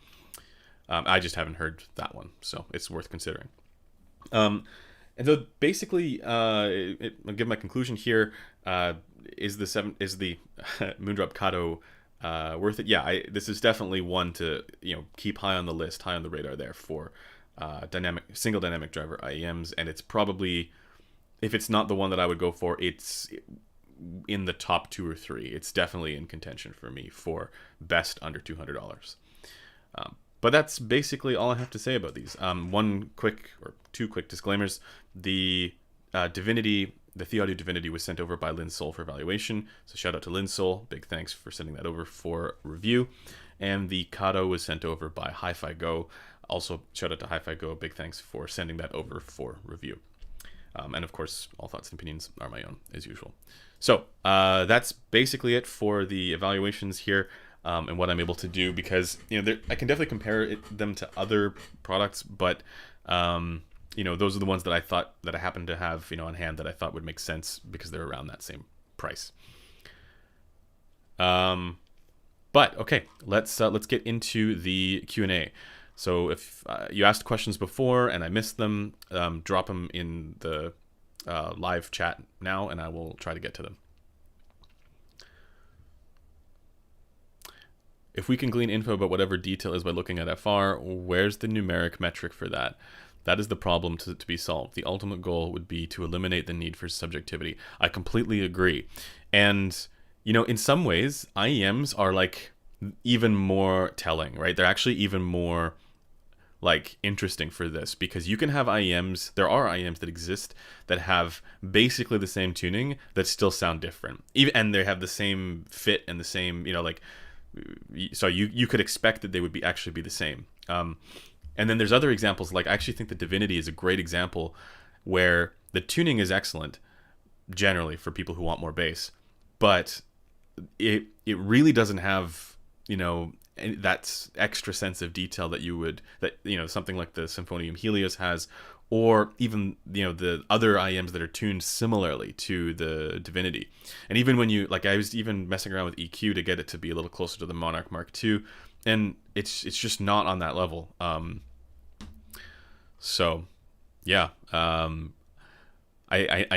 I just haven't heard that one, so it's worth considering. And so basically, I'll give my conclusion here. Is the Moondrop Kato worth it? Yeah, this is definitely one to keep high on the list, high on the radar there for single dynamic driver IEMs, and it's probably, if it's not the one that I would go for, it's in the top 2 or 3. It's definitely in contention for me for best under $200. But that's basically all I have to say about these. Two quick disclaimers. The Divinity, the ThieAudio Divinity was sent over by Lynn Soul for evaluation. So shout out to Lynn Soul. Big thanks for sending that over for review. And the Kato was sent over by Hi-Fi Go. Also, shout out to Hi-Fi Go. Big thanks for sending that over for review. And of course, all thoughts and opinions are my own, as usual. So that's basically it for the evaluations here, and what I'm able to do, because I can definitely compare them to other products, but those are the ones that I thought that I happened to have on hand that I thought would make sense because they're around that same price. But okay, let's get into the Q&A. So if you asked questions before and I missed them, drop them in the live chat now, and I will try to get to them. If we can glean info about whatever detail is by looking at FR, where's the numeric metric for that? That is the problem to be solved. The ultimate goal would be to eliminate the need for subjectivity. I completely agree. And, in some ways, IEMs are like even more telling, right? They're actually even more interesting for this, because you can have IEMs, there are IEMs that exist that have basically the same tuning that still sound different, and they have the same fit and the same, so you could expect that they would actually be the same. And then there's other examples, I actually think the Divinity is a great example where the tuning is excellent generally for people who want more bass, but it really doesn't have that extra sense of detail that something like the Symphonium Helios has, or even the other IEMs that are tuned similarly to the Divinity. And even when I was even messing around with EQ to get it to be a little closer to the Monarch Mark II, and it's just not on that level. So yeah, I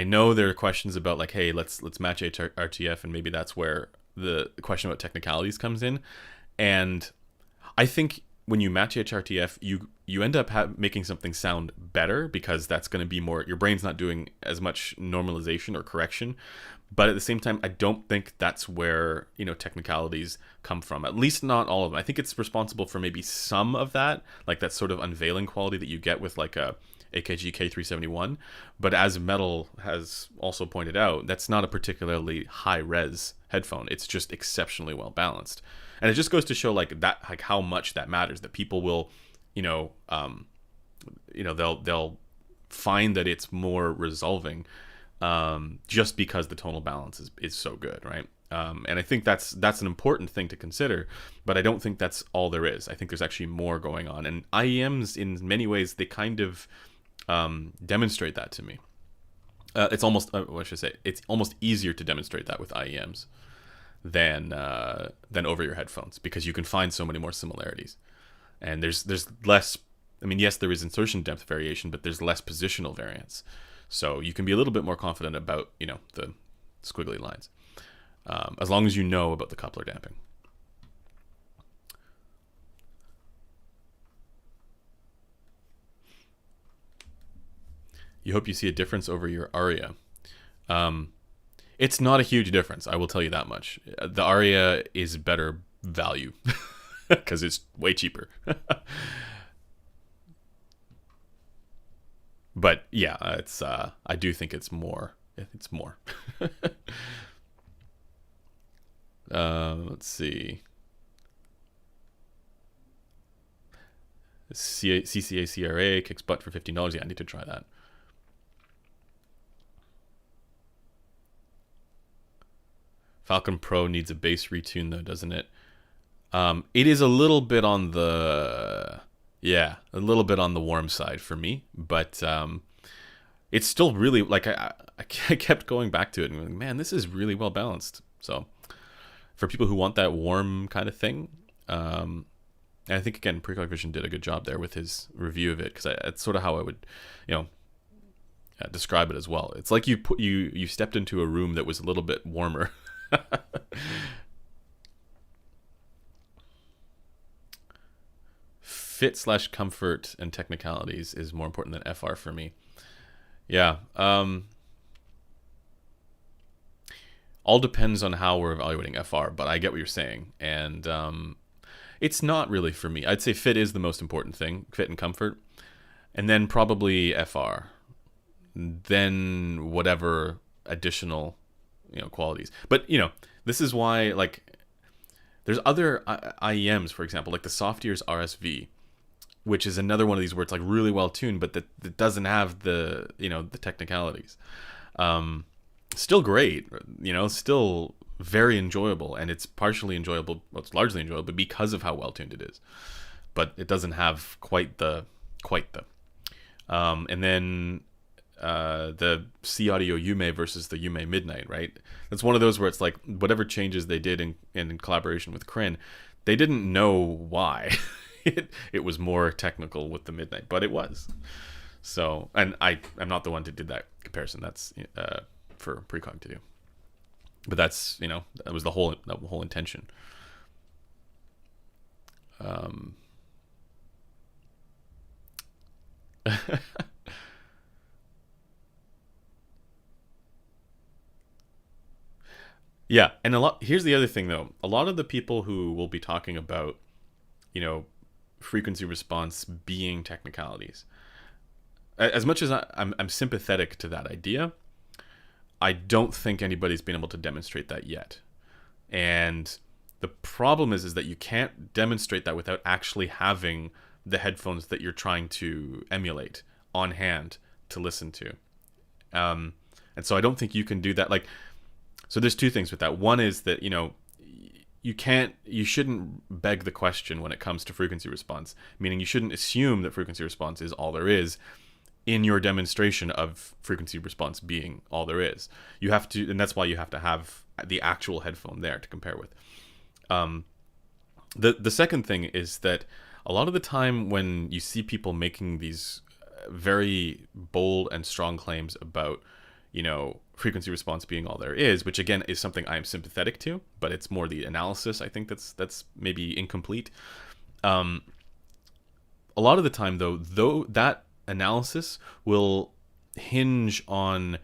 know there are questions about hey, let's match RTF, and maybe that's where the question about technicalities comes in. And I think when you match HRTF, you end up making something sound better, because that's going to be more, your brain's not doing as much normalization or correction. But at the same time, I don't think that's where technicalities come from. At least not all of them. I think it's responsible for maybe some of that, that sort of unveiling quality that you get with a AKG K371. But as Metal has also pointed out, that's not a particularly high res headphone. It's just exceptionally well balanced. And it just goes to show how much that matters, that people will, they'll find that it's more resolving just because the tonal balance is so good, right? And I think that's an important thing to consider, but I don't think that's all there is. I think there's actually more going on. And IEMs, in many ways, they kind of demonstrate that to me. It's almost, what should I say? It's almost easier to demonstrate that with IEMs than over your headphones, because you can find so many more similarities, and there's less. I mean, yes, there is insertion depth variation, but there's less positional variance, so you can be a little bit more confident about the squiggly lines, as long as you know about the coupler damping. You hope you see a difference over your Aria. It's not a huge difference, I will tell you that much. The Aria is better value because it's way cheaper. But yeah, it's I do think it's more. It's more. Let's see. CCA CRA kicks butt for $15. Yeah, I need to try that. Falcon Pro needs a bass retune though, doesn't it? It is a little bit on the warm side for me, but it's still really I kept going back to it and going, man, this is really well balanced. So for people who want that warm kind of thing, and I think again Precog Vision did a good job there with his review of it, because it's sort of how I would describe it as well. It's like you stepped into a room that was a little bit warmer. Fit/comfort and technicalities is more important than FR for me. Yeah. All depends on how we're evaluating FR, but I get what you're saying. And it's not really for me. I'd say fit is the most important thing, fit and comfort. And then probably FR. Then whatever additional, qualities. But this is why, like, there's other IEMs, for example, like the Soft Ears RSV, which is another one of these where it's like really well tuned, but that doesn't have the the technicalities. Still great, still very enjoyable, and it's partially enjoyable. Well, it's largely enjoyable because of how well tuned it is, but it doesn't have quite the. And then the ThieAudio Yume versus the Yume Midnight, right? That's one of those where it's like whatever changes they did in collaboration with Kryn, they didn't know why. It was more technical with the Midnight, but it was. So, and I'm not the one who did that comparison. That's for Precog to do. But that's, that was the whole intention. Yeah, and here's the other thing though. A lot of the people who will be talking about, frequency response being technicalities, as much as I'm sympathetic to that idea, I don't think anybody's been able to demonstrate that yet. And the problem is that you can't demonstrate that without actually having the headphones that you're trying to emulate on hand to listen to. And so I don't think you can do that. Like, so there's two things with that. One is that, you shouldn't beg the question when it comes to frequency response, meaning you shouldn't assume that frequency response is all there is in your demonstration of frequency response being all there is. You have to, and that's why you have to have the actual headphone there to compare with. The second thing is that a lot of the time when you see people making these very bold and strong claims about, frequency response being all there is, which again is something I am sympathetic to, but it's more the analysis I think that's maybe incomplete. A lot of the time though that analysis will hinge on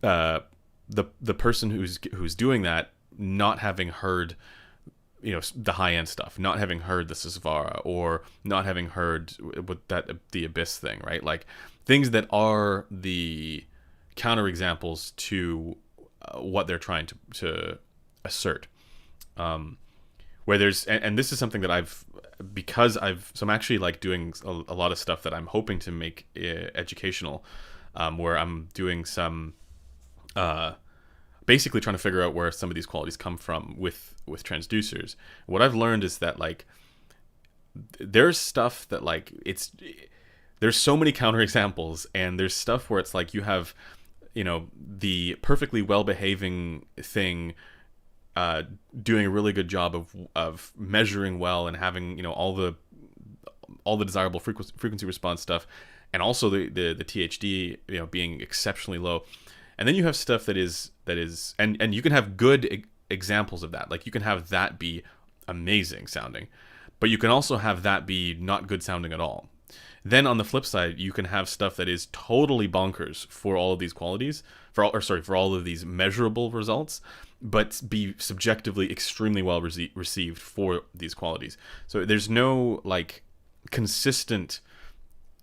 the person who's doing that not having heard the high-end stuff, not having heard the Susvara, or not having heard what the Abyss thing, right? Like things that are the counterexamples to what they're trying to assert. Where there's, and this is something that so I'm actually like doing a lot of stuff that I'm hoping to make educational, where I'm doing some, basically trying to figure out where some of these qualities come from with transducers. What I've learned is that like there's stuff that like there's so many counterexamples, and there's stuff where it's like you have the perfectly well-behaving thing doing a really good job of measuring well and having all the desirable frequency response stuff, and also the THD being exceptionally low. And then you have stuff that is and you can have good examples of that. Like you can have that be amazing sounding, but you can also have that be not good sounding at all. Then on the flip side, you can have stuff that is totally bonkers for all of these qualities, for all of these measurable results, but be subjectively extremely well received for these qualities. So there's no like consistent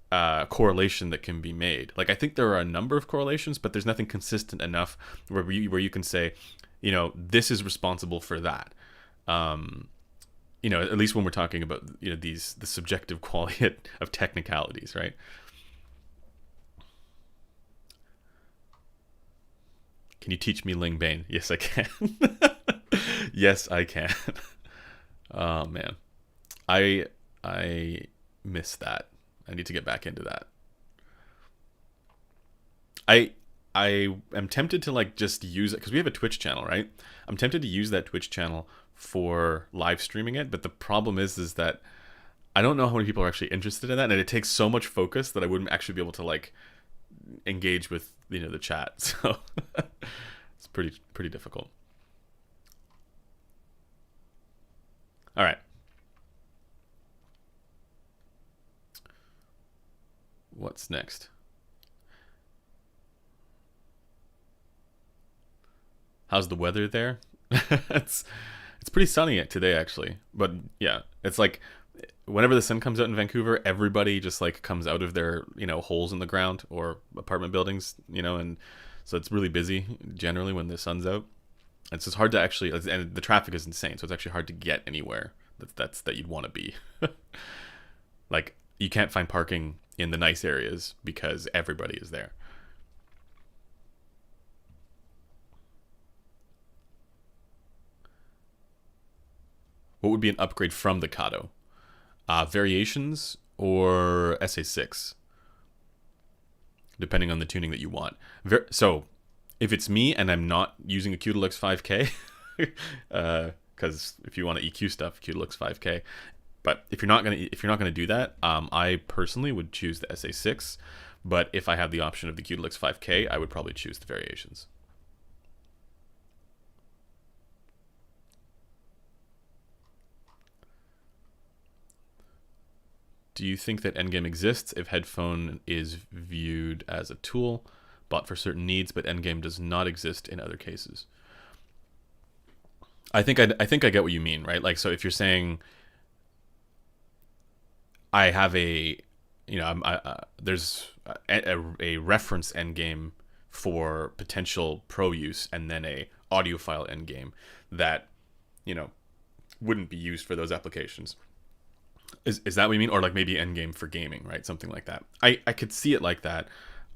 correlation that can be made. Like I think there are a number of correlations, but there's nothing consistent enough where you can say, this is responsible for that. At least when we're talking about the subjective quality of technicalities, right? Can you teach me Ling Bane? Yes, I can. Yes, I can. Oh man, I miss that. I need to get back into that. I am tempted to like just use it because we have a Twitch channel, right? I'm tempted to use that Twitch channel for live streaming it, but the problem is that I don't know how many people are actually interested in that, and it takes so much focus that I wouldn't actually be able to like engage with the chat. So it's pretty difficult. All right. What's next? How's the weather there? It's pretty sunny today actually, but yeah, it's like whenever the sun comes out in Vancouver, everybody just like comes out of their holes in the ground or apartment buildings, and so it's really busy generally when the sun's out. It's just hard to actually, and the traffic is insane, so it's actually hard to get anywhere that you'd want to be. Like, you can't find parking in the nice areas because everybody is there. What would be an upgrade from the Kato? Variations or SA6, depending on the tuning that you want. So, if it's me and I'm not using a Q-Deluxe 5K, because if you want to EQ stuff, Q-Deluxe 5K. But if you're not gonna do that, I personally would choose the SA6. But if I have the option of the Q-Deluxe 5K, I would probably choose the variations. Do you think that endgame exists if Headphone is viewed as a tool bought for certain needs, but endgame does not exist in other cases? I think I get what you mean, right? Like, so if you're saying I have a, there's a reference endgame for potential pro use, and then a audiophile endgame that, wouldn't be used for those applications. Is that what you mean? Or like maybe endgame for gaming, right? Something like that. I could see it like that.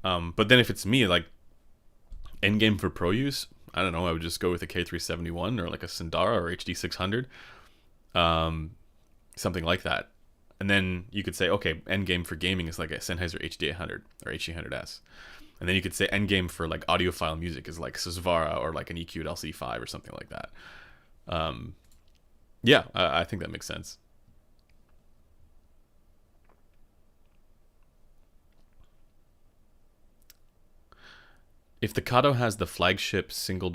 But then if it's me, like endgame for pro use, I don't know, I would just go with a K371 or like a Sindara or HD600. Something like that. And then you could say, okay, endgame for gaming is like a Sennheiser HD800 or HD800S. And then you could say endgame for like audiophile music is like Susvara or like an EQ'd LC5 or something like that. Yeah, I think that makes sense. If the Kato has the flagship single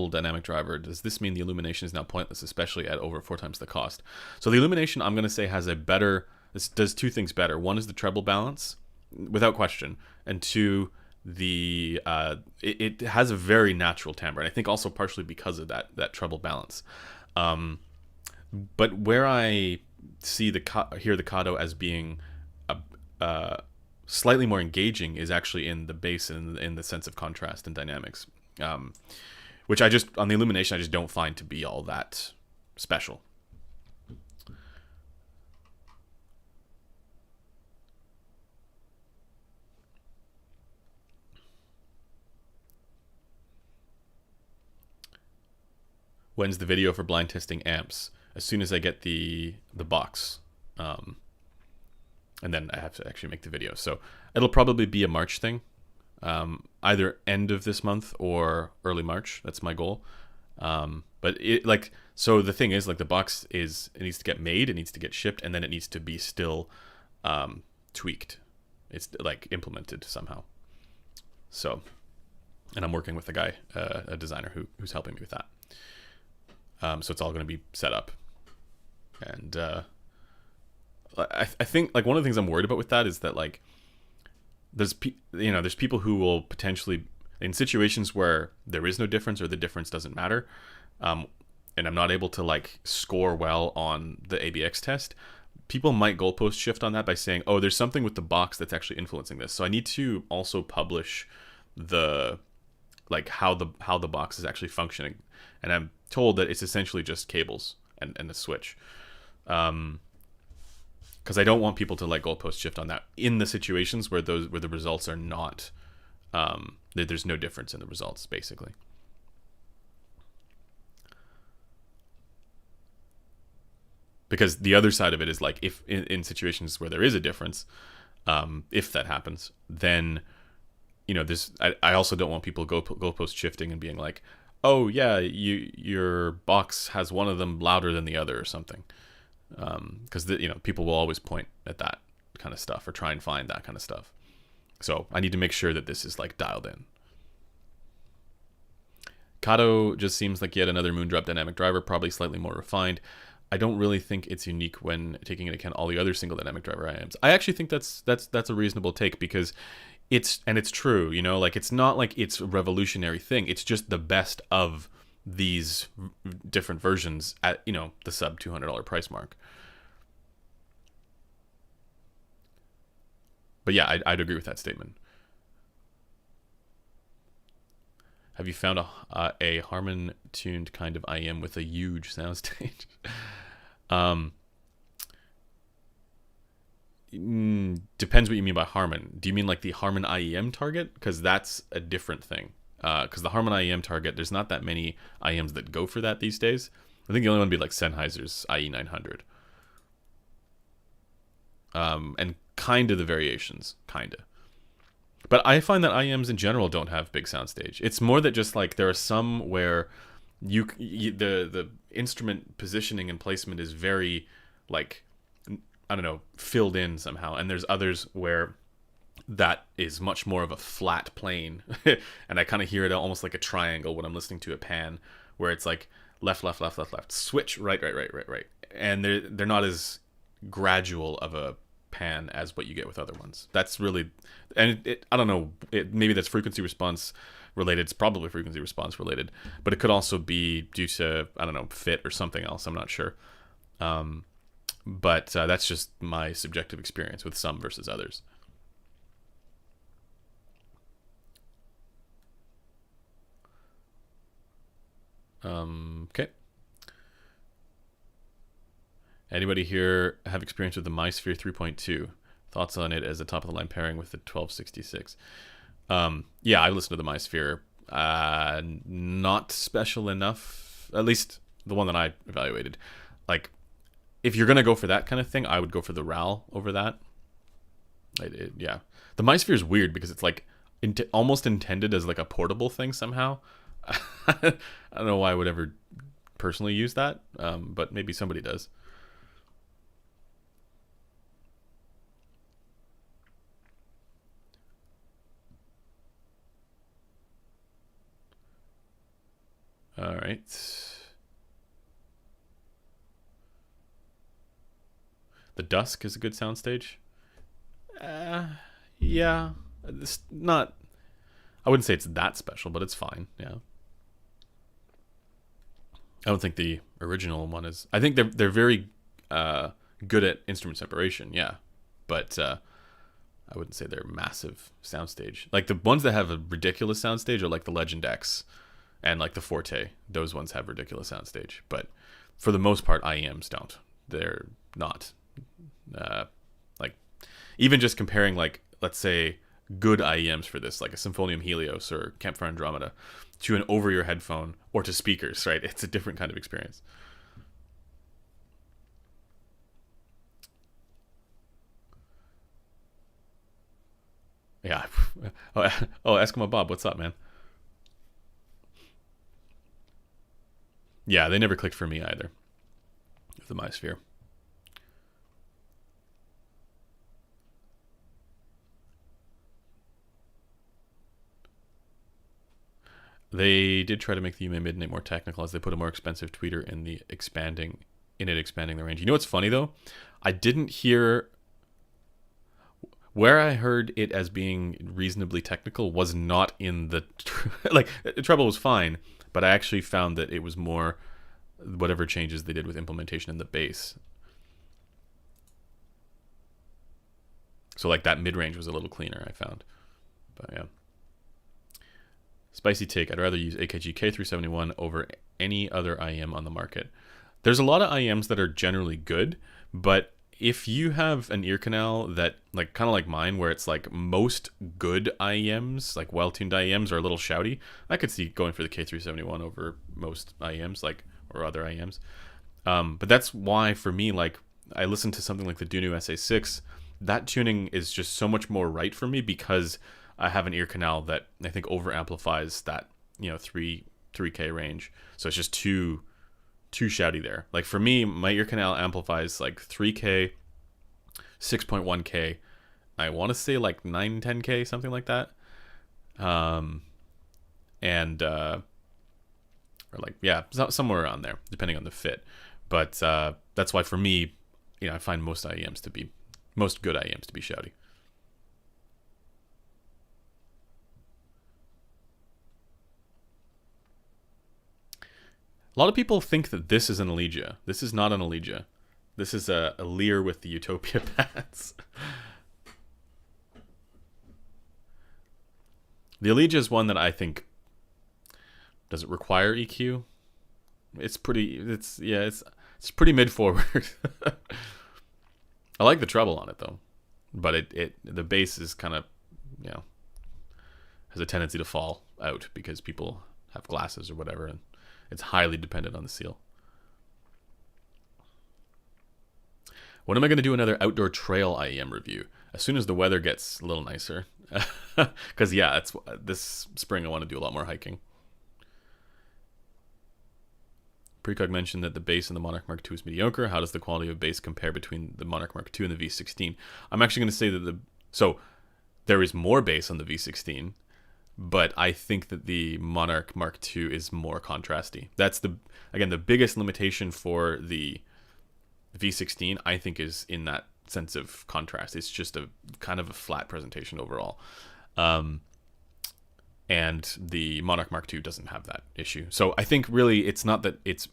dynamic driver, does this mean the illumination is now pointless, especially at over 4 times the cost? So the illumination, I'm going to say, has a better... This does 2 things better. One is the treble balance, without question. And 2, it has a very natural timbre. And I think also partially because of that treble balance. But where I see the Kato as being slightly more engaging is actually in the bass and in the sense of contrast and dynamics, which on the illumination I just don't find to be all that special. When's the video for blind testing amps? As soon as I get the box. And then I have to actually make the video. So it'll probably be a March thing. Either end of this month or early March. That's my goal. But so the thing is, like, the box it needs to get made, it needs to get shipped, and then it needs to be still tweaked. It's like implemented somehow. So, and I'm working with a guy, a designer who's helping me with that. So it's all going to be set up. And I think, like, one of the things I'm worried about with that is that, like, there's people who will potentially, in situations where there is no difference or the difference doesn't matter, and I'm not able to, like, score well on the ABX test, people might goalpost shift on that by saying, oh, there's something with the box that's actually influencing this. So I need to also publish how the box is actually functioning. And I'm told that it's essentially just cables and a switch. Because I don't want people to, like, goalpost shift on that in the situations where the results are not, there's no difference in the results, basically. Because the other side of it is, like, if in situations where there is a difference, if that happens, then, I also don't want people goalpost shifting and being like, oh yeah, your box has one of them louder than the other or something. Because people will always point at that kind of stuff or try and find that kind of stuff. So I need to make sure that this is, like, dialed in. Kato just seems like yet another Moondrop dynamic driver, probably slightly more refined. I don't really think it's unique when taking into account all the other single dynamic driver IMs. I actually think that's a reasonable take, because it's true, like, it's not like it's a revolutionary thing. It's just the best of these different versions at, the sub $200 price mark. But yeah, I'd agree with that statement. Have you found a Harman tuned kind of IM with a huge soundstage? Depends what you mean by Harman. Do you mean like the Harman IEM target? Because that's a different thing. Because the Harman IEM target, there's not that many IEMs that go for that these days. I think the only one would be like Sennheiser's IE900. And kind of the variations, kind of. But I find that IEMs in general don't have big soundstage. It's more that just like there are some where the instrument positioning and placement is very like, I don't know, filled in somehow. And there's others where that is much more of a flat plane. And I kind of hear it almost like a triangle when I'm listening to a pan, where it's like left, left, left, left, left, switch, right, right, right, right, right. And they're not as gradual of a pan as what you get with other ones. That's really, and I don't know, maybe that's frequency response related. It's probably frequency response related, but it could also be due to, I don't know, fit or something else. I'm not sure. But that's just my subjective experience with some versus others. Okay. Anybody here have experience with the MySphere 3.2? Thoughts on it as a top of the line pairing with the 1266? Yeah, I listened to the MySphere. Not special enough, at least the one that I evaluated. Like, if you're gonna go for that kind of thing, I would go for the RAL over that. Yeah, the MySphere is weird because it's like almost intended as like a portable thing somehow. I don't know why I would ever personally use that, but maybe somebody does. All right. The Dusk is a good soundstage. Yeah, it's not. I wouldn't say it's that special, but it's fine. Yeah. I don't think the original one is. I think they're very good at instrument separation. Yeah, but I wouldn't say they're massive soundstage. Like the ones that have a ridiculous soundstage are like the Legend X and like the Forte. Those ones have ridiculous soundstage, but for the most part, IEMs don't. They're not. Like even just comparing, like, let's say good IEMs for this, like a Symphonium Helios or Campfire Andromeda, to an over-ear headphone or to speakers, right? It's a different kind of experience. Yeah. Oh, Eskimo Bob, what's up, man? Yeah, they never clicked for me either. The MySphere. They did try to make the UMA Midnight more technical as they put a more expensive tweeter in expanding the range. You know what's funny though? I didn't hear where I heard it as being reasonably technical was not in the like the treble was fine, but I actually found that it was more whatever changes they did with implementation in the bass. So like that mid-range was a little cleaner, I found. But yeah. Spicy take. I'd rather use AKG K371 over any other IEM on the market. There's a lot of IEMs that are generally good, but if you have an ear canal that, like, kind of like mine, where it's like most good IEMs, like well-tuned IEMs, are a little shouty, I could see going for the K371 over most IEMs, like, or other IEMs. But that's why, for me, like, I listen to something like the Dunu SA6. That tuning is just so much more right for me because I have an ear canal that I think over amplifies that, 3K range. So it's just too shouty there. Like for me, my ear canal amplifies like 3K, 6.1K. I want to say like 9, 10K, something like that. Or like, yeah, somewhere around there, depending on the fit. But that's why for me, I find most good IEMs to be shouty. A lot of people think that this is an Elegia. This is not an Elegia. This is a Lear with the Utopia pads. The Elegia is one that I think Does it require EQ? It's pretty mid forward. I like the treble on it though, but the bass is kind of, you know, has a tendency to fall out because people have glasses or whatever, and it's highly dependent on the seal. When am I going to do another outdoor trail IEM review? As soon as the weather gets a little nicer. Because, yeah, this spring I want to do a lot more hiking. Precog mentioned that the bass in the Monarch Mark II is mediocre. How does the quality of bass compare between the Monarch Mark II and the V16? I'm actually going to say that so there is more bass on the V16, but I think that the Monarch Mark II is more contrasty. That's the biggest limitation for the V16, I think, is in that sense of contrast. It's just a kind of a flat presentation overall. And the Monarch Mark II doesn't have that issue. So I think really it's not that it's...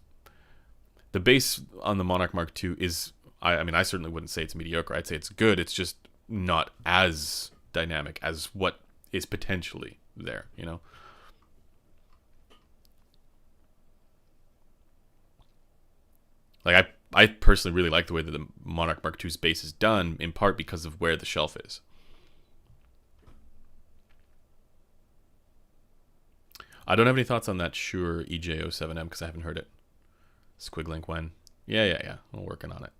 The bass on the Monarch Mark II is... I mean, I certainly wouldn't say it's mediocre. I'd say it's good. It's just not as dynamic as what is potentially there, you know? Like, I personally really like the way that the Monarch Mark II's bass is done, in part because of where the shelf is. I don't have any thoughts on that Shure EJ07M because I haven't heard it. Squiglink when? Yeah. I'm working on it.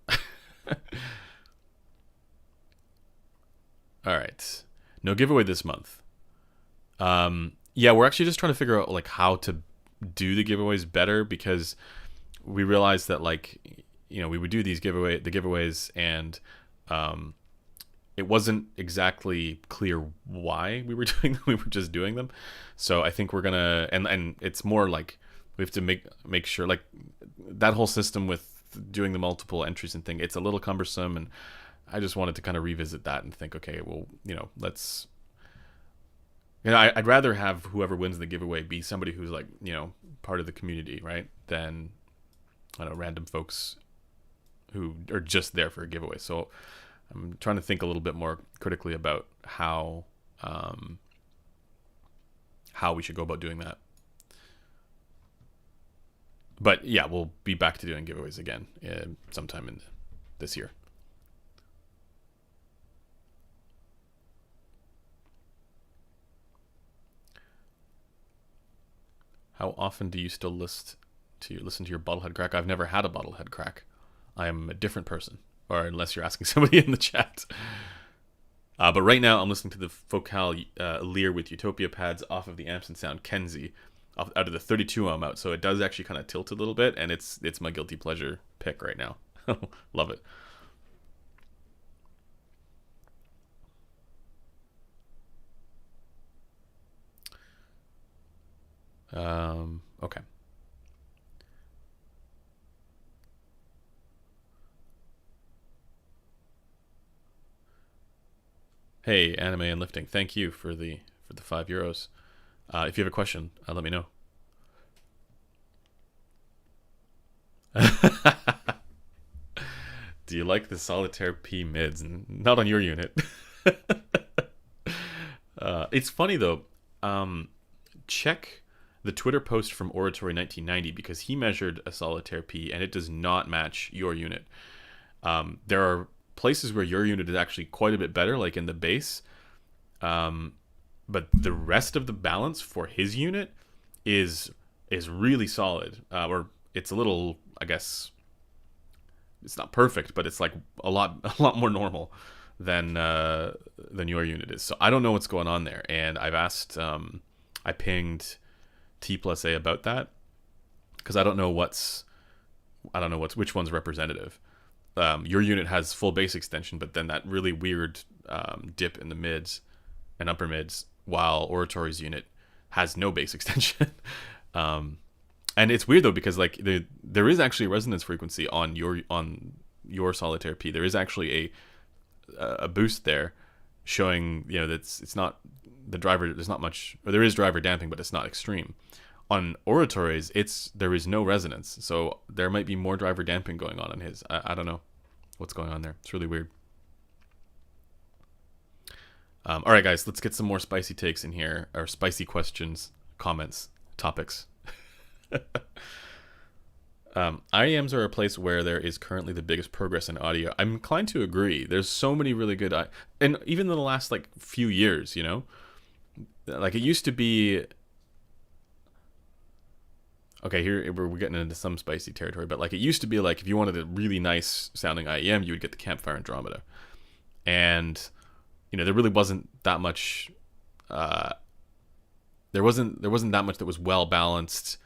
All right. No giveaway this month. Yeah, we're actually just trying to figure out like how to do the giveaways better, because we realized that, like, you know, we would do the giveaways, and it wasn't exactly clear why we were doing them. We were just doing them. So I think we're gonna, and it's more like we have to make sure, like, that whole system with doing the multiple entries and thing, it's a little cumbersome, and I just wanted to kind of revisit that and think, okay, well, you know, let's, you know, I'd rather have whoever wins the giveaway be somebody who's, like, you know, part of the community, right, than, I don't know, random folks who are just there for a giveaway. So I'm trying to think a little bit more critically about how we should go about doing that. But yeah, we'll be back to doing giveaways again sometime in this year. How often do you still listen to your bottlehead crack? I've never had a bottlehead crack. I am a different person, or unless you're asking somebody in the chat. But right now, I'm listening to the Focal Lear with Utopia pads off of the Amps and Sound Kenzie, out of the 32 ohm out. So it does actually kind of tilt a little bit, and it's my guilty pleasure pick right now. Love it. Okay. Hey, Anime and Lifting, thank you for the €5. If you have a question, let me know. Do you like the Solitaire P mids? Not on your unit. It's funny though. Check the Twitter post from Oratory 1990, because he measured a Solitaire P and it does not match your unit. There are places where your unit is actually quite a bit better, like in the bass, but the rest of the balance for his unit is really solid, or it's a little, I guess, it's not perfect, but it's like a lot more normal than your unit is. So I don't know what's going on there, and I've asked, I pinged T+A about that, because I don't know which one's representative. Your unit has full bass extension, but then that really weird dip in the mids and upper mids, while Oratory's unit has no bass extension. And it's weird though, because like there is actually a resonance frequency on your Solitaire P. There is actually a boost there, showing, you know, that it's not the driver. There's not much, or there is driver damping, but it's not extreme. On Oratory's, there is no resonance, so there might be more driver damping going on his. I don't know what's going on there. It's really weird. All right, guys, let's get some more spicy takes in here, or spicy questions, comments, topics. IEMs are a place where there is currently the biggest progress in audio. I'm inclined to agree. There's so many really good, and even in the last like few years, you know, like it used to be. Okay, here we're getting into some spicy territory, but like it used to be like if you wanted a really nice sounding IEM, you would get the Campfire Andromeda, and you know there really wasn't that much. There wasn't that much that was well balanced,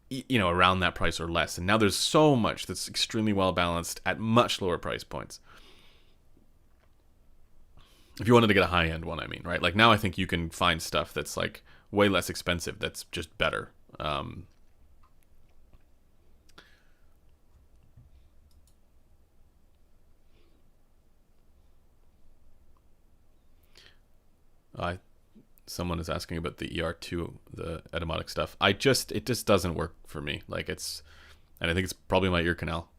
you know, around that price or less. And now there's so much that's extremely well balanced at much lower price points. If you wanted to get a high end one, I mean, right? Like now I think you can find stuff that's like way less expensive that's just better. Someone is asking about the ER2, the etymologic stuff. It just doesn't work for me. Like and I think it's probably my ear canal.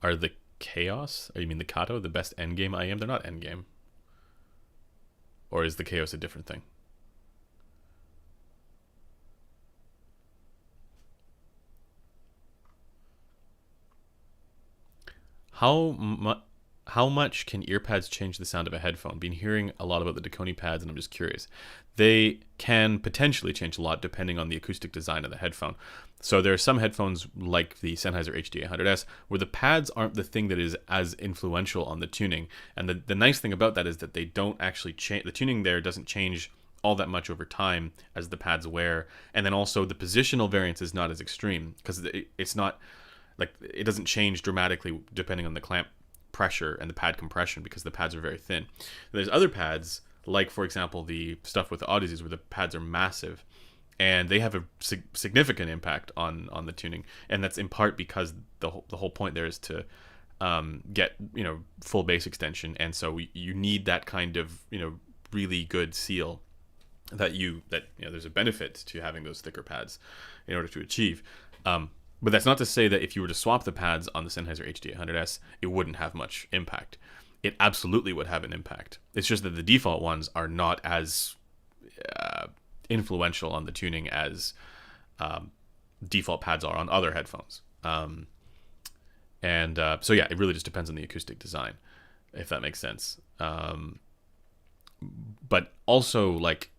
Are the Chaos, or you mean the Kato, the best endgame IEM? They're not endgame. Or is the Chaos a different thing? How much can earpads change the sound of a headphone? Been hearing a lot about the Dakoni pads, and I'm just curious. They can potentially change a lot depending on the acoustic design of the headphone. So there are some headphones like the Sennheiser HD800S where the pads aren't the thing that is as influential on the tuning. And the nice thing about that is that they don't actually change. The tuning there doesn't change all that much over time as the pads wear. And then also the positional variance is not as extreme because it's not like it doesn't change dramatically depending on the clamp pressure and the pad compression because the pads are very thin. There's other pads like, for example, the stuff with the Odysseys where the pads are massive and they have a significant impact on the tuning, and that's in part because the whole point there is to get, you know, full bass extension, and so you need that kind of, you know, really good seal that you know there's a benefit to having those thicker pads in order to achieve. But that's not to say that if you were to swap the pads on the Sennheiser HD800S, it wouldn't have much impact. It absolutely would have an impact. It's just that the default ones are not as influential on the tuning as default pads are on other headphones. So yeah, it really just depends on the acoustic design, if that makes sense. But also, like,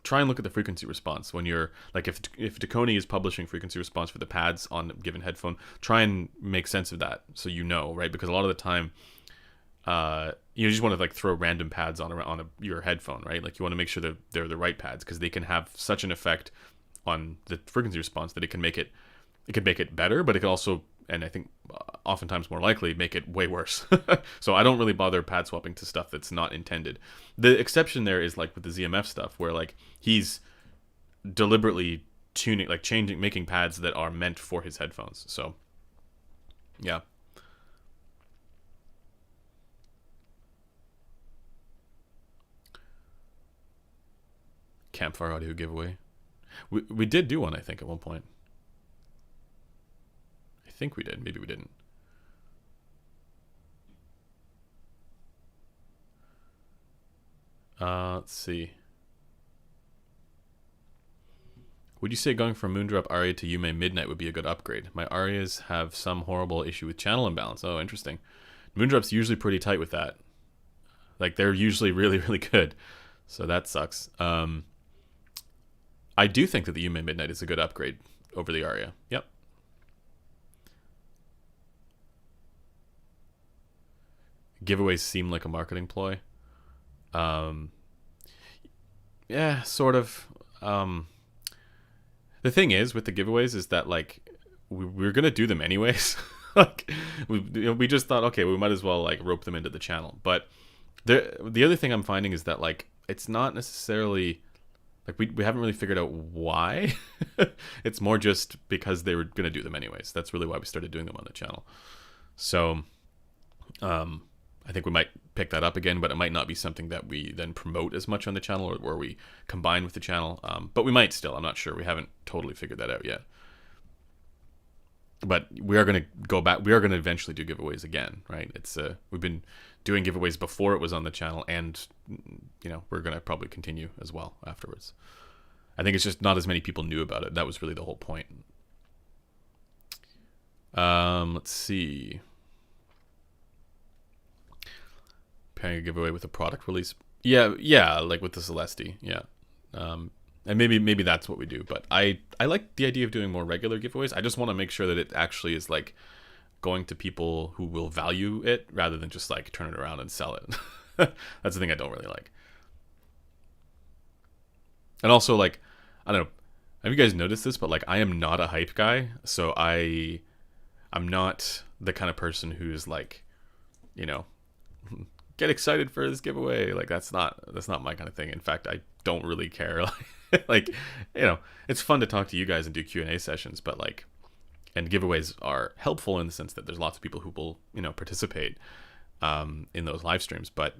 try and look at the frequency response when you're like, if Dakoni is publishing frequency response for the pads on a given headphone, try and make sense of that so you know, right? Because a lot of the time you just want to like throw random pads on your headphone, right? Like you want to make sure that they're the right pads because they can have such an effect on the frequency response that it can make it better, but it can also, and I think oftentimes more likely, make it way worse. So I don't really bother pad swapping to stuff that's not intended. The exception there is like with the ZMF stuff where like he's deliberately tuning, like making pads that are meant for his headphones. So yeah. Campfire audio giveaway. We did do one, I think, at one point. I think we did. Maybe we didn't. Let's see. Would you say going from Moondrop Aria to Yume Midnight would be a good upgrade? My Arias have some horrible issue with channel imbalance. Oh, interesting. Moondrop's usually pretty tight with that. Like, they're usually really, really good. So that sucks. I do think that the Yume Midnight is a good upgrade over the Aria. Yep. Giveaways seem like a marketing ploy. Yeah, sort of. The thing is with the giveaways is that like we're gonna do them anyways. Like we just thought, okay, we might as well like rope them into the channel. But the other thing I'm finding is that like it's not necessarily like we haven't really figured out why. It's more just because they were gonna do them anyways. That's really why we started doing them on the channel. So I think we might pick that up again, but it might not be something that we then promote as much on the channel or where we combine with the channel. But we might still. I'm not sure. We haven't totally figured that out yet. but we are going to go back. We are going to eventually do giveaways again, right? It's we've been doing giveaways before it was on the channel, and we're going to probably continue as well afterwards. I think it's just not as many people knew about it. That was really the whole point. Let's see. Pairing a giveaway with a product release. Yeah, like with the Celestia. Yeah. And maybe that's what we do. But I like the idea of doing more regular giveaways. I just want to make sure that it actually is like going to people who will value it rather than just like turn it around and sell it. That's the thing I don't really like. And also, like, I don't know, have you guys noticed this? But like, I am not a hype guy, so I'm not the kind of person who's like, get excited for this giveaway. Like, that's not my kind of thing. In fact, I don't really care. Like, it's fun to talk to you guys and do Q&A sessions, but like, and giveaways are helpful in the sense that there's lots of people who will, participate in those live streams. But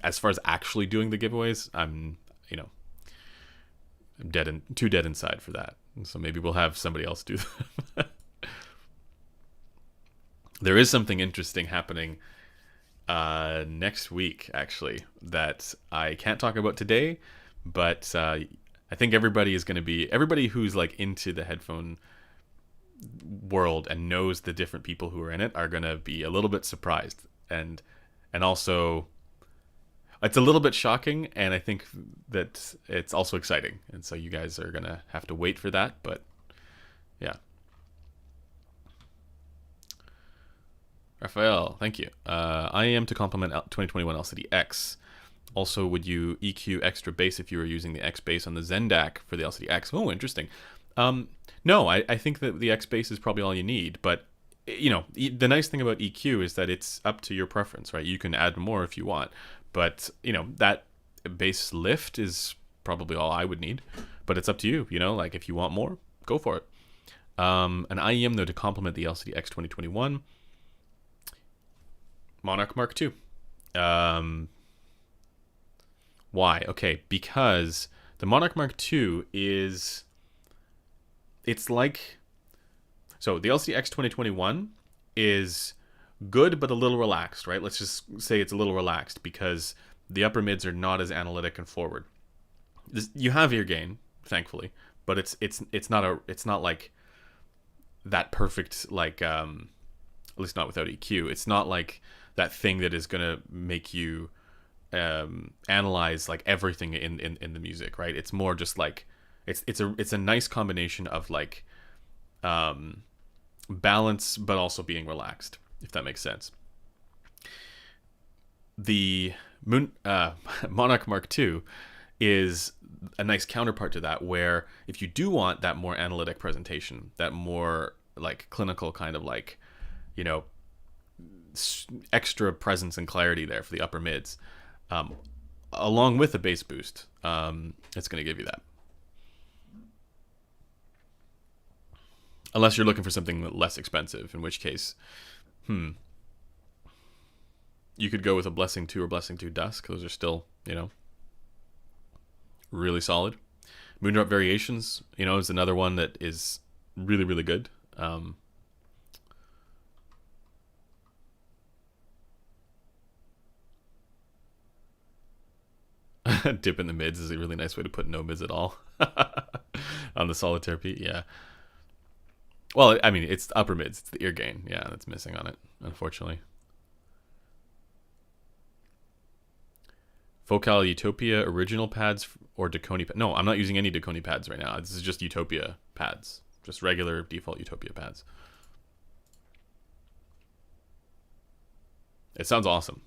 as far as actually doing the giveaways, I'm too dead inside for that. And so maybe we'll have somebody else do them. There is something interesting happening next week, actually, that I can't talk about today, but I think everybody who's like into the headphone world and knows the different people who are in it are going to be a little bit surprised, and also it's a little bit shocking, and I think that it's also exciting, and so you guys are going to have to wait for that. But yeah. Raphael, thank you. I am to complement 2021 LCD X. Also, would you EQ extra bass if you were using the X bass on the Zendak for the LCD X? Oh, interesting. No, I think that the X bass is probably all you need. But the nice thing about EQ is that it's up to your preference, right? You can add more if you want, but that bass lift is probably all I would need. But it's up to you. Like if you want more, go for it. An IEM though to complement the LCD X 2021. Monarch Mark II. Why? Okay, because the Monarch Mark II it's like, so the LCD X 2021 is good but a little relaxed, right? Let's just say it's a little relaxed because the upper mids are not as analytic and forward. You have ear gain, thankfully, but it's not like that perfect, like at least not without EQ. It's not like that thing that is gonna make you analyze like everything in the music, right? It's more just like it's a nice combination of like balance but also being relaxed, if that makes sense. The Monarch Mark II is a nice counterpart to that, where if you do want that more analytic presentation, that more like clinical kind of like extra presence and clarity there for the upper mids, along with a bass boost, it's going to give you that. Unless you're looking for something less expensive, in which case, you could go with a Blessing 2 or Blessing 2 Dusk. Those are still, really solid. Moondrop Variations, is another one that is really, really good. Dip in the mids is a really nice way to put no mids at all on the Solitaire P. Yeah. Well, I mean, it's upper mids. It's the ear gain. Yeah, that's missing on it, unfortunately. Focal Utopia original pads or Deconi pads? No, I'm not using any Deconi pads right now. This is just Utopia pads. Just regular default Utopia pads. It sounds awesome.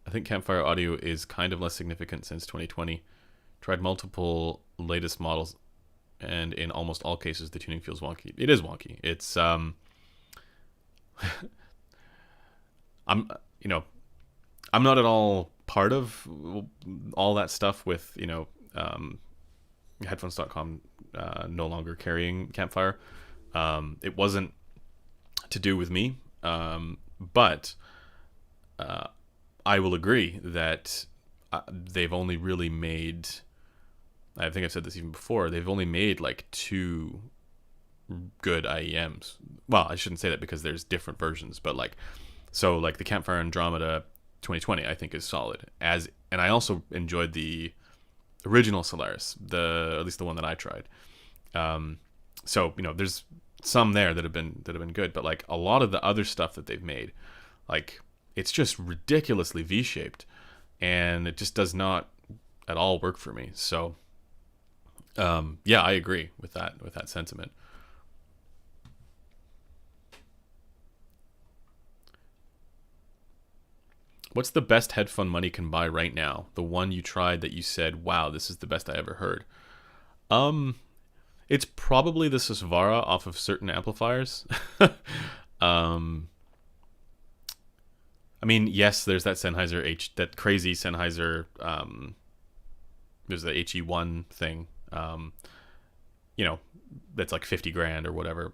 I think Campfire audio is kind of less significant since 2020. Tried multiple latest models, and in almost all cases, the tuning feels wonky. It is wonky. It's I'm not at all part of all that stuff with headphones.com no longer carrying Campfire. It wasn't to do with me, but I will agree that they've only really made, I think I've said this even before, they've only made like 2 good IEMs. Well, I shouldn't say that because there's different versions, but like, so like the Campfire Andromeda 2020 I think is solid, and I also enjoyed the original Solaris, at least the one that I tried. So there's some there that have been good, but like a lot of the other stuff that they've made, like it's just ridiculously V-shaped, and it just does not at all work for me. So yeah, I agree with that sentiment. What's the best headphone money can buy right now? The one you tried that you said, wow, this is the best I ever heard. It's probably the Susvara off of certain amplifiers. I mean, yes, there's that Sennheiser that crazy Sennheiser, there's the HE1 thing, that's like 50 grand or whatever.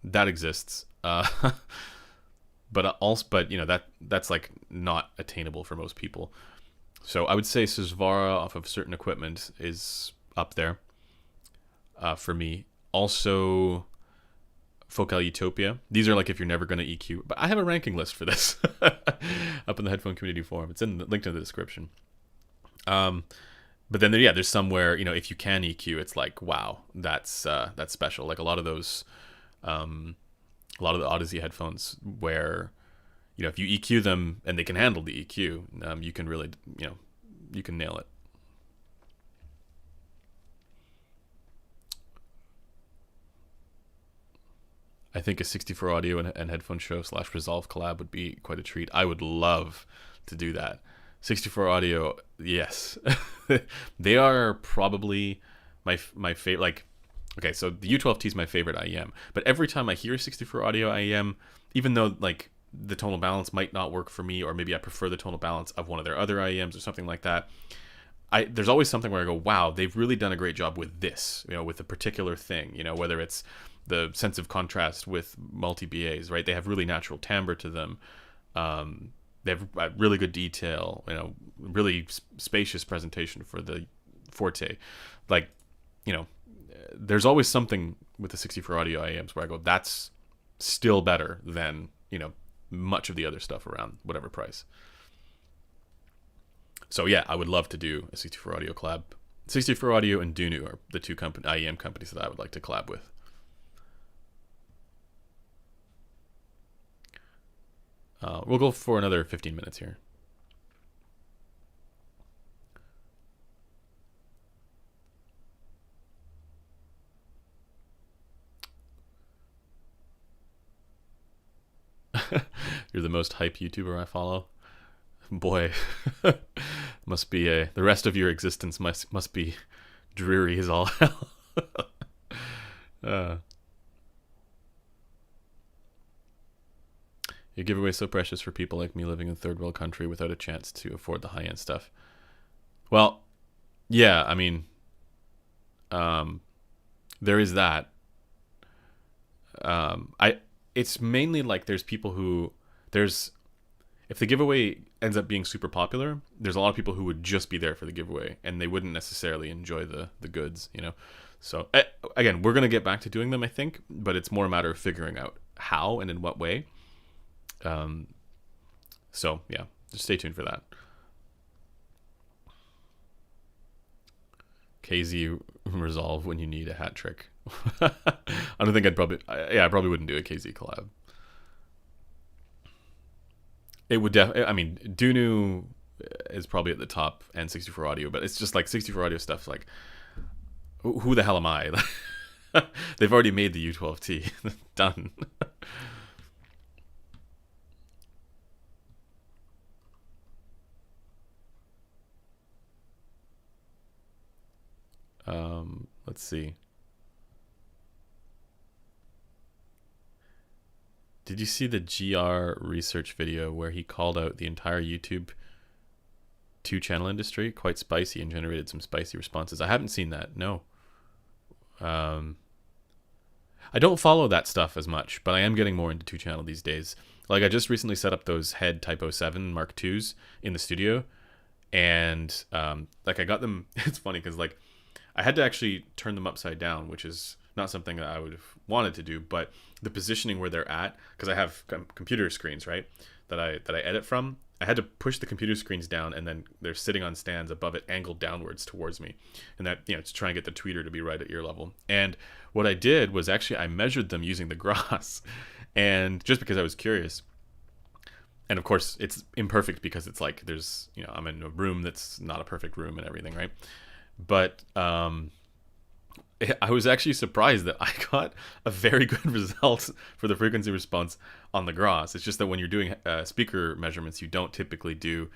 That exists. But that's like not attainable for most people. So I would say Susvara off of certain equipment is up there for me. Also, Focal Utopia. These are like if you're never going to EQ. But I have a ranking list for this up in the Headphone Community Forum. It's linked in the description. But then there's somewhere, if you can EQ, it's like, wow, that's special. Like a lot of those, a lot of the Odyssey headphones where, if you EQ them and they can handle the EQ, you can really, you can nail it. I think a 64 audio and headphone show / Resolve collab would be quite a treat. I would love to do that. 64 audio, yes. They are probably my favorite. Like, okay, so the U12T is my favorite IEM, but every time I hear 64 audio IEM, even though like the tonal balance might not work for me, or maybe I prefer the tonal balance of one of their other IEMs or something like that, there's always something where I go, wow, they've really done a great job with this, with a particular thing, whether it's the sense of contrast with multi-BAs, right? They have really natural timbre to them. They have really good detail, really spacious presentation for the Forte. Like, there's always something with the 64 audio IEMs where I go, that's still better than, much of the other stuff around whatever price. So yeah, I would love to do a 64 audio collab. 64 audio and Dunu are the 2 IEM companies that I would like to collab with. We'll go for another 15 minutes here. You're the most hype YouTuber I follow. Boy, must be the rest of your existence must be dreary as all hell. Your giveaway is so precious for people like me living in a third world country without a chance to afford the high-end stuff. Well, yeah, I mean, there is that. It's mainly like there's people who, if the giveaway ends up being super popular, there's a lot of people who would just be there for the giveaway and they wouldn't necessarily enjoy the goods, So again, we're going to get back to doing them, I think, but it's more a matter of figuring out how and in what way. So yeah, just stay tuned for that. KZ Resolve when you need a hat trick. I don't think I probably wouldn't do a KZ collab. It would I mean, Dunu is probably at the top and 64 audio, but it's just like 64 audio stuff. Like, who the hell am I? They've already made the U12T. Done. Let's see. Did you see the GR research video where he called out the entire YouTube 2-channel industry? Quite spicy and generated some spicy responses. I haven't seen that, no. I don't follow that stuff as much, but I am getting more into 2-channel these days. Like I just recently set up those Head Type 07 Mark IIs in the studio, and like I got them. It's funny because like I had to actually turn them upside down, which is not something that I would have wanted to do, but the positioning where they're at, because I have computer screens, right, that I edit from. I had to push the computer screens down, and then they're sitting on stands above it, angled downwards towards me, and that, to try and get the tweeter to be right at ear level. And what I did was actually I measured them using the Gross, and just because I was curious. And of course, it's imperfect because it's like there's, I'm in a room that's not a perfect room and everything, right? But I was actually surprised that I got a very good result for the frequency response on the Gross. It's just that when you're doing speaker measurements, you don't typically do,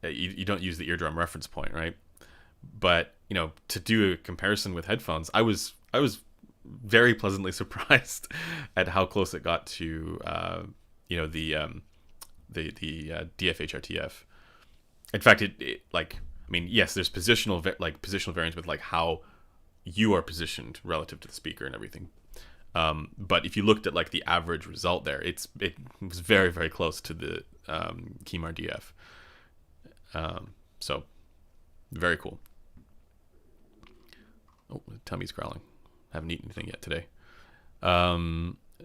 you don't use the eardrum reference point, right? But to do a comparison with headphones, I was very pleasantly surprised at how close it got to the DF-HRTF. In fact, yes, there's positional variance with like how you are positioned relative to the speaker and everything. But if you looked at like the average result there, it was very, very close to the Kemar DF. So very cool. Oh, tummy's growling. Haven't eaten anything yet today.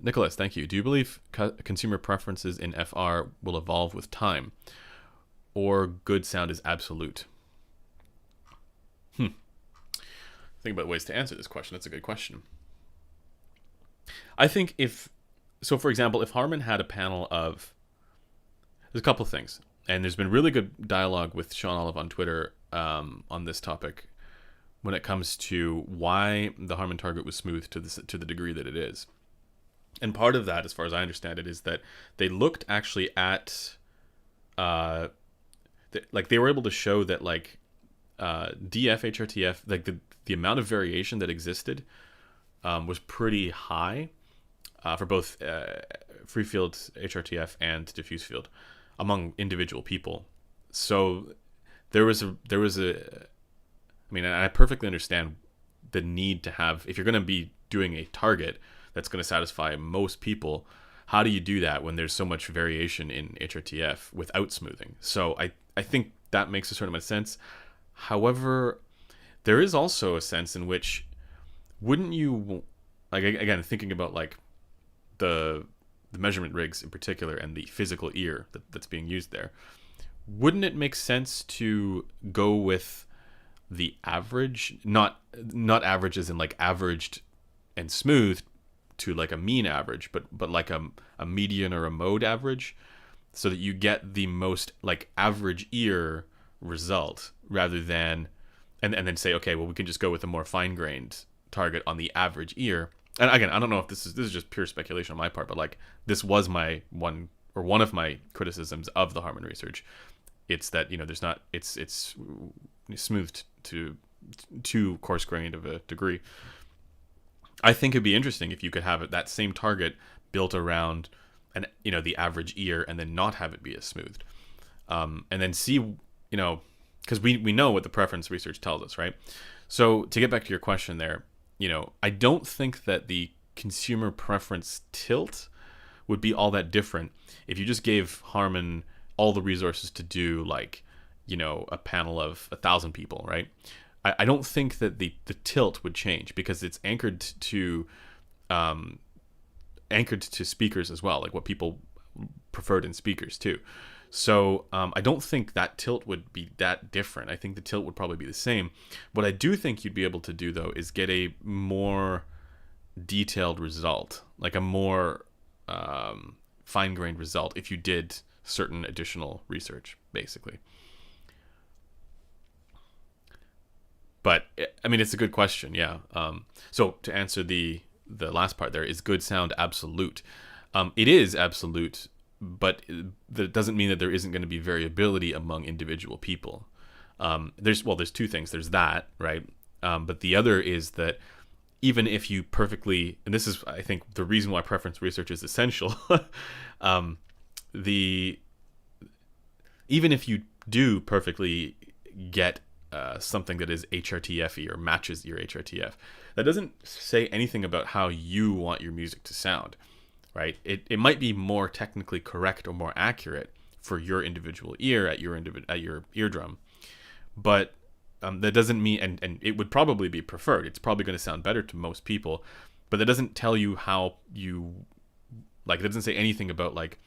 Nicholas, thank you. Do you believe consumer preferences in FR will evolve with time, or good sound is absolute? Think about ways to answer this question. That's a good question. I think for example, if Harman had a panel of, there's a couple of things, and there's been really good dialogue with Sean Olive on Twitter on this topic when it comes to why the Harman target was smooth to the degree that it is. And part of that, as far as I understand it, is that they looked actually at, they were able to show that like DF HRTF, like the amount of variation that existed was pretty high for both free field HRTF and diffuse field among individual people. So there was a I perfectly understand the need to have, if you're going to be doing a target that's going to satisfy most people, how do you do that when there's so much variation in HRTF without smoothing? So I think that makes a certain amount of sense. However, there is also a sense in which, wouldn't you, like, again, thinking about like the measurement rigs in particular and the physical ear that's being used there, wouldn't it make sense to go with the average, not averages in like averaged and smoothed to like a mean average, but like a median or a mode average, so that you get the most like average ear result, rather than and then say, okay, well, we can just go with a more fine-grained target on the average ear. And again, I don't know if this is just pure speculation on my part, but like this was my one of my criticisms of the Harman research. It's that there's not, it's smoothed to too coarse-grained of a degree. I think it'd be interesting if you could have that same target built around the average ear, and then not have it be as smoothed, and then see, because we know what the preference research tells us, right? So to get back to your question there, I don't think that the consumer preference tilt would be all that different if you just gave Harman all the resources to do like, a panel of 1,000 people, right? I don't think that the tilt would change, because it's anchored to speakers as well, like what people preferred in speakers too. So I don't think that tilt would be that different. I think the tilt would probably be the same. What I do think you'd be able to do, though, is get a more detailed result, like a more fine-grained result, if you did certain additional research, basically. But it's a good question, yeah. So to answer the last part there, is good sound absolute? It is absolute, but that doesn't mean that there isn't going to be variability among individual people. There's two things. There's that, right? But the other is that even if you perfectly, and this is, I think, the reason why preference research is essential, even if you do perfectly get something that is HRTF-y or matches your HRTF, that doesn't say anything about how you want your music to sound. right? It might be more technically correct or more accurate for your individual ear at your eardrum, but that doesn't mean, and it would probably be preferred. It's probably going to sound better to most people, but that doesn't tell you how you, like, it doesn't say anything about, like,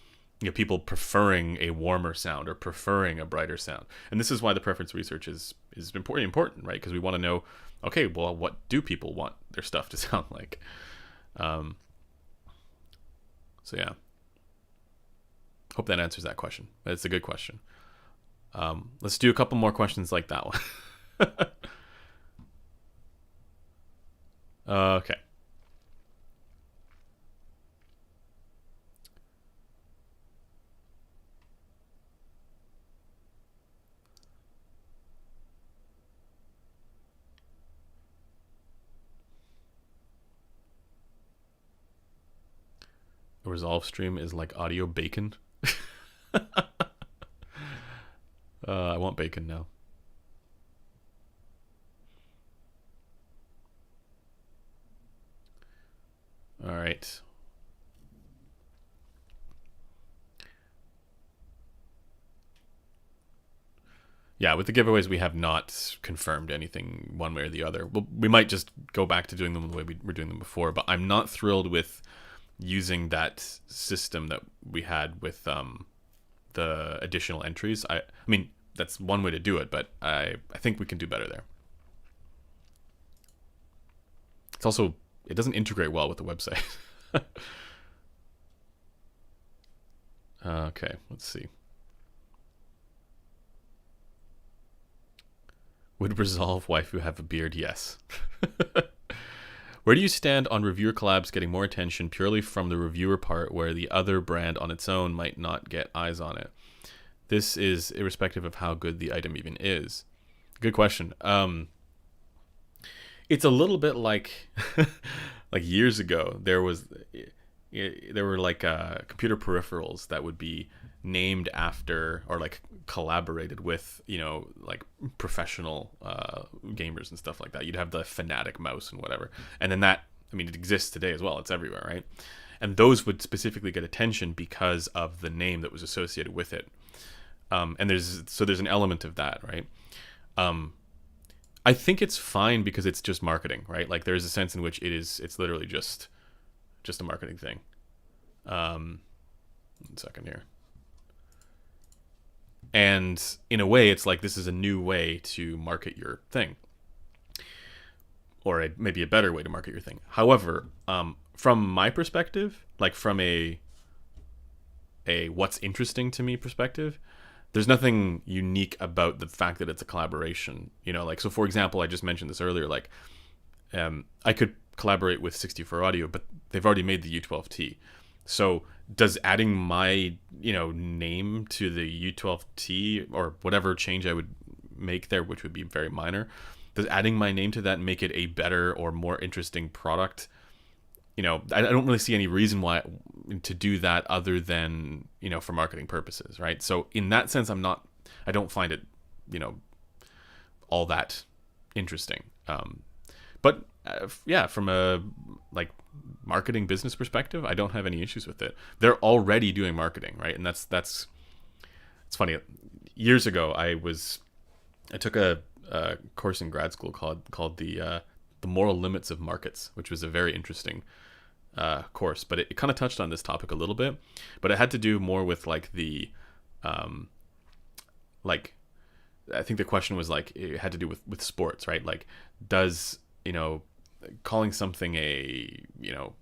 people preferring a warmer sound or preferring a brighter sound. And this is why the preference research is important, right? Because we want to know, okay, well, what do people want their stuff to sound like? So yeah, hope that answers that question. It's a good question. Let's do a couple more questions like that one. Okay. A Resolve stream is like audio bacon. I want bacon now. All right. Yeah, with the giveaways, we have not confirmed anything one way or the other. We might just go back to doing them the way we were doing them before, but I'm not thrilled with using that system that we had with the additional entries. I mean, that's one way to do it, but I think we can do better there. It's also, it doesn't integrate well with the website. Okay, let's see. Would Resolve waifu have a beard? Yes. Where do you stand on reviewer collabs getting more attention purely from the reviewer part, where the other brand on its own might not get eyes on it? This is irrespective of how good the item even is. Good question. It's a little bit like like years ago there were like computer peripherals that would be named after or like collaborated with, you know, like professional gamers and stuff like that. You'd have the Fnatic mouse and whatever, and then that, I mean, it exists today as well. It's everywhere, right? And those would specifically get attention because of the name that was associated with it. And there's an element of that, right? I think it's fine because it's just marketing, right? Like there's a sense in which it's literally just a marketing thing. 1 second here. And in a way, it's like, this is a new way to market your thing, or maybe a better way to market your thing. However, from my perspective, like from a what's interesting to me perspective, there's nothing unique about the fact that it's a collaboration. You know, like, so for example, I just mentioned this earlier, like, I could collaborate with ThieAudio, but they've already made the U12T. So does adding my, you know, name to the U12T or whatever change I would make there, which would be very minor, does adding my name to that make it a better or more interesting product? You know, I don't really see any reason why to do that other than, you know, for marketing purposes, right? So in that sense, I don't find it, you know, all that interesting. But yeah, from a like marketing business perspective, I don't have any issues with it. They're already doing marketing, right? And that's it's funny. Years ago, I took a course in grad school called the Moral Limits of Markets, which was a very interesting course, but it kind of touched on this topic a little bit, but it had to do more with like the like, I think the question was like, it had to do with sports, right? Like, does, you know, calling something a, you know,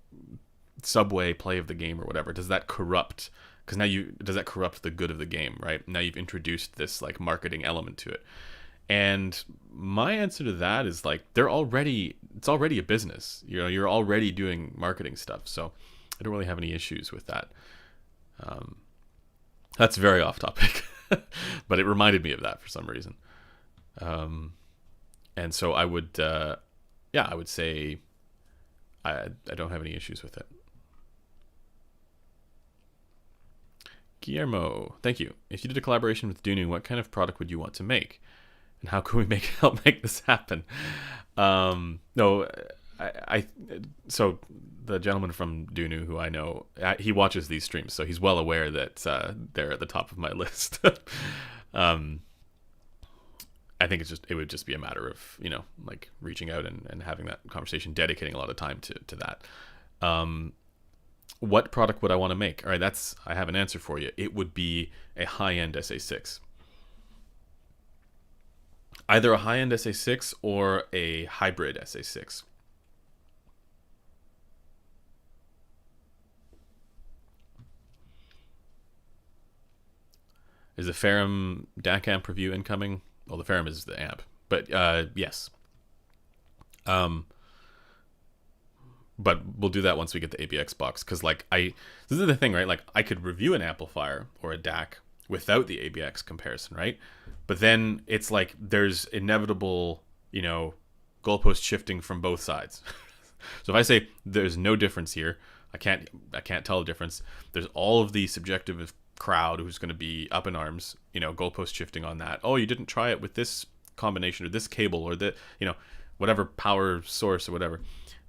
Subway play of the game or whatever, does that corrupt, because now does that corrupt the good of the game, right? Now you've introduced this like marketing element to it. And my answer to that is like, it's already a business. You know, you're already doing marketing stuff. So I don't really have any issues with that. That's very off topic, but it reminded me of that for some reason. And so I would, I would say I don't have any issues with it. Guillermo, thank you. If you did a collaboration with Dunu, what kind of product would you want to make? And how can we help make this happen? No, I so the gentleman from Dunu who I know, he watches these streams, so he's well aware that they're at the top of my list. um, I think it would just be a matter of, like reaching out and having that conversation, dedicating a lot of time to that. What product would I want to make? All right, I have an answer for you. It would be a high-end SA6. Either a high-end SA6 or a hybrid SA6. Is the Ferrum DAC amp review incoming? Well, the Ferrum is the amp, but yes. But we'll do that once we get the ABX box, because this is the thing, right? Like, I could review an amplifier or a DAC without the ABX comparison, right? But then it's like there's inevitable, goalpost shifting from both sides. So if I say there's no difference here, I can't tell the difference. There's all of the subjective crowd who's going to be up in arms, goalpost shifting on that. Oh, you didn't try it with this combination or this cable or the, whatever power source or whatever,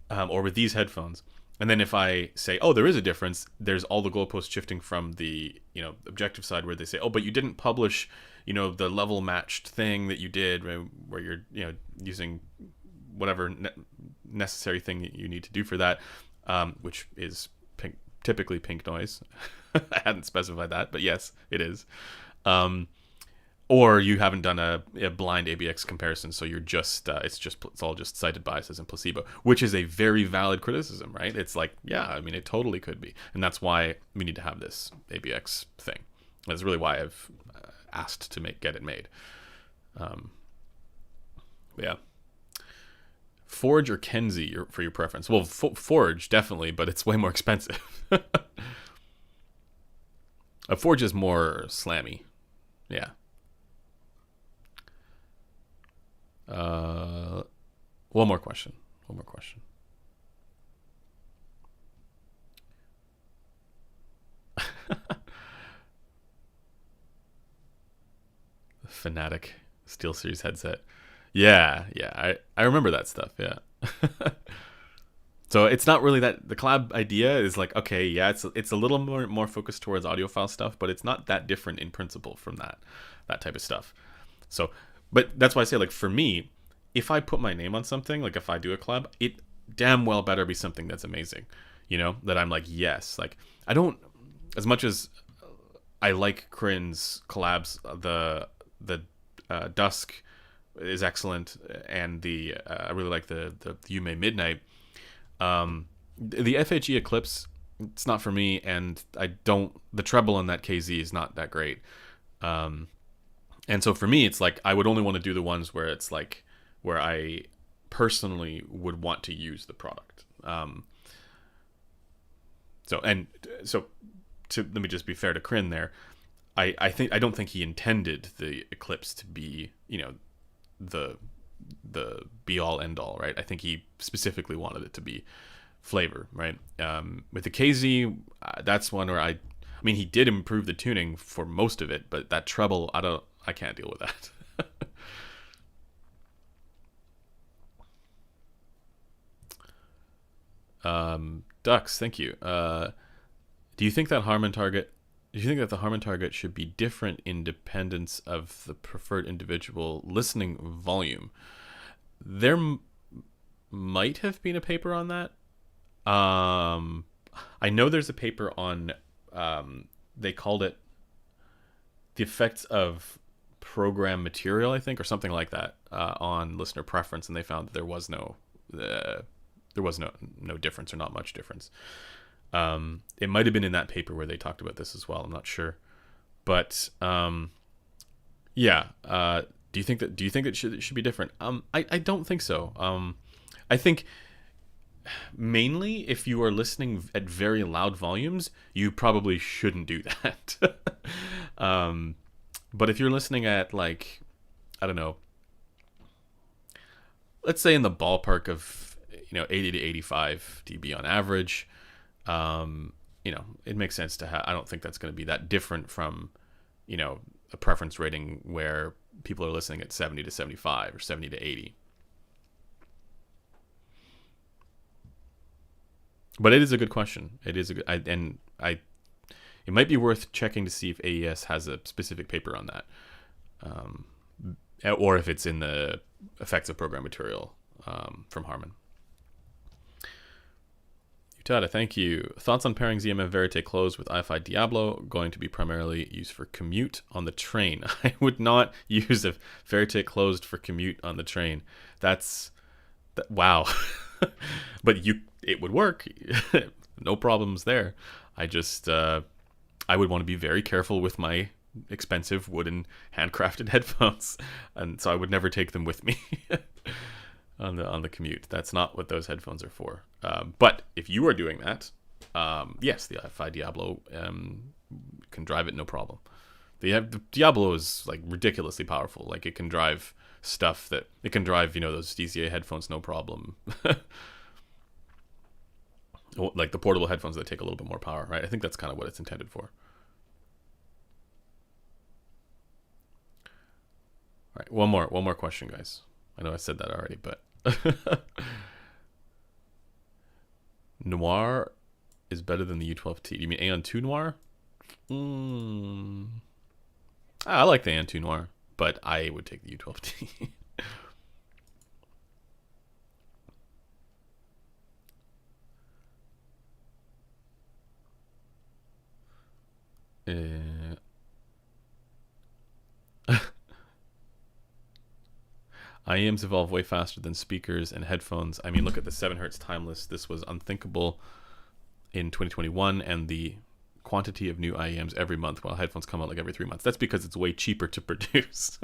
or with these headphones. And then if I say, oh, there is a difference, there's all the goalpost shifting from the, objective side where they say, oh, but you didn't publish, the level matched thing that you did where you're, using whatever necessary thing that you need to do for that, which is typically pink noise. I hadn't specified that, but yes, it is. Or you haven't done a blind ABX comparison, so you're just it's all just cited biases and placebo, which is a very valid criticism, right? It's like, yeah, I mean, it totally could be, and that's why we need to have this ABX thing. That's really why I've asked to get it made. Yeah. Forge or Kenzie for your preference? Well, Forge definitely, but it's way more expensive. A Forge is more slammy. Yeah. One more question. Fanatic SteelSeries headset. Yeah. I remember that stuff, yeah. So it's not really that, the collab idea is like, okay, yeah, it's a little more focused towards audiophile stuff, but it's not that different in principle from that type of stuff. So, but that's why I say, like, for me, if I put my name on something, like if I do a collab, it damn well better be something that's amazing, that I'm like, yes. Like, I don't, as much as I like Corinne's collabs, the Dusk is excellent, and I really like the Yume Midnight. The FHE Eclipse, it's not for me, and the treble on that KZ is not that great. And so for me, it's like I would only want to do the ones where it's like where I personally would want to use the product. So let me just be fair to Corinne there. I don't think he intended the Eclipse to be, the be all end all, right? I think he specifically wanted it to be flavor, right? With the KZ, that's one where I mean, he did improve the tuning for most of it, but that treble, I can't deal with that. Ducks, thank you. Do you think that the Harman target should be different in dependence of the preferred individual listening volume? There might have been a paper on that. I know there's a paper on, they called it the effects of program material, I think, or something like that, on listener preference, and they found that there was no difference, or not much difference. It might have been in that paper where they talked about this as well. I'm not sure, but yeah. Do you think it should be different? I don't think so. I think mainly if you are listening at very loud volumes, you probably shouldn't do that. But if you're listening at, like, I don't know, let's say in the ballpark of 80 to 85 dB on average, it makes sense to have. I don't think that's going to be that different from, a preference rating where people are listening at 70 to 75 or 70 to 80. But it is a good question. It is a good, it might be worth checking to see if AES has a specific paper on that, or if it's in the effects of program material from Harman. Utada, thank you. Thoughts on pairing ZMF Verite closed with iFi Diablo? Going to be primarily used for commute on the train. I would not use a Verite closed for commute on the train. Wow. But it would work. No problems there. I just I would want to be very careful with my expensive wooden handcrafted headphones, and so I would never take them with me on the commute. That's not what those headphones are for. But if you are doing that, yes, the iFi Diablo can drive it no problem. The Diablo is like ridiculously powerful. Like it can drive stuff that it can drive, those DCA headphones no problem. Like the portable headphones that take a little bit more power, right? I think that's kind of what it's intended for. All right, one more question, guys. I know I said that already, but Noir is better than the U12T. Do you mean Aeon 2 Noir? I like the Aeon 2 Noir, but I would take the U12T. IEMs evolve way faster than speakers and headphones. I mean, look at the 7 Hz Timeless. This was unthinkable in 2021, and the quantity of new IEMs every month, while headphones come out like every 3 months. That's because it's way cheaper to produce.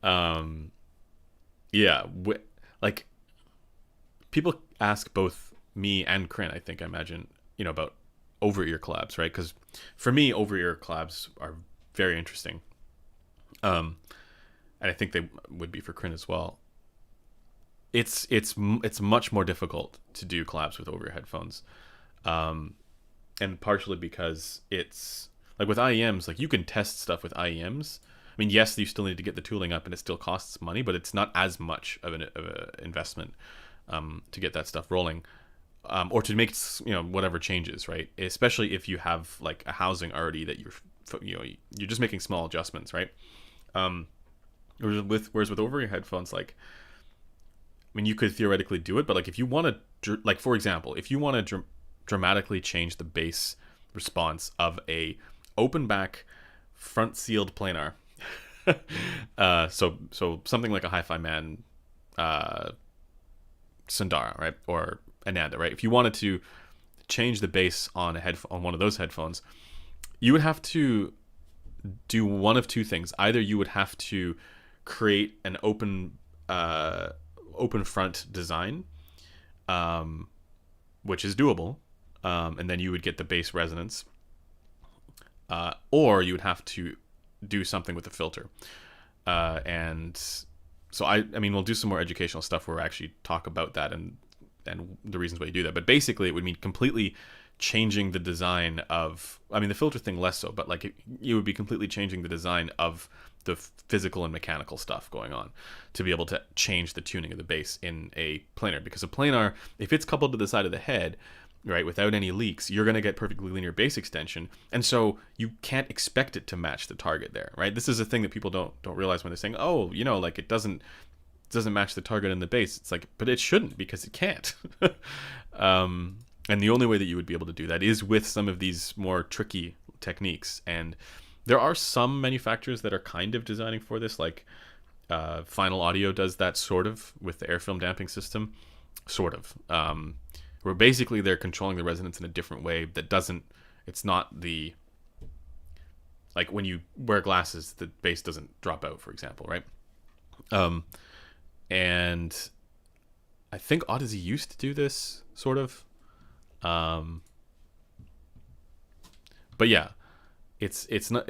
Yeah, like people ask both me and Crin, I imagine, about over-ear collabs, right? Because for me, over-ear collabs are very interesting. And I think they would be for Crin as well. It's much more difficult to do collabs with over-ear headphones, and partially because it's like with IEMs, like you can test stuff with IEMs. I mean, yes, you still need to get the tooling up, and it still costs money, but it's not as much of an investment to get that stuff rolling, or to make whatever changes, right? Especially if you have like a housing already that you're just making small adjustments, right? Whereas with over-ear headphones, like, I mean, you could theoretically do it, but like if you want to, like for example, if you want to dramatically change the bass response of a open back front sealed planar, so something like a Hi-Fi Man Sundara, right, or Ananda, right? If you wanted to change the bass on on one of those headphones, you would have to do one of two things. Either you would have to create an open front design, which is doable, and then you would get the bass resonance, or you would have to do something with the filter, and so I mean we'll do some more educational stuff where we actually talk about that and the reasons why you do that. But basically, it would mean completely changing the design of, I mean, the filter thing less so, but like you would be completely changing the design of the physical and mechanical stuff going on to be able to change the tuning of the bass in a planar. Because a planar, if it's coupled to the side of the head, right, without any leaks, you're going to get perfectly linear bass extension, and so you can't expect it to match the target there, right? This is a thing that people don't realize when they're saying, oh, like it doesn't match the target in the bass. It's like, but it shouldn't, because it can't. And the only way that you would be able to do that is with some of these more tricky techniques. And there are some manufacturers that are kind of designing for this, like Final Audio does that sort of with the air film damping system, sort of, where basically they're controlling the resonance in a different way that doesn't, it's not the, like when you wear glasses, the bass doesn't drop out, for example, right? And I think Odyssey used to do this, sort of. But yeah, it's not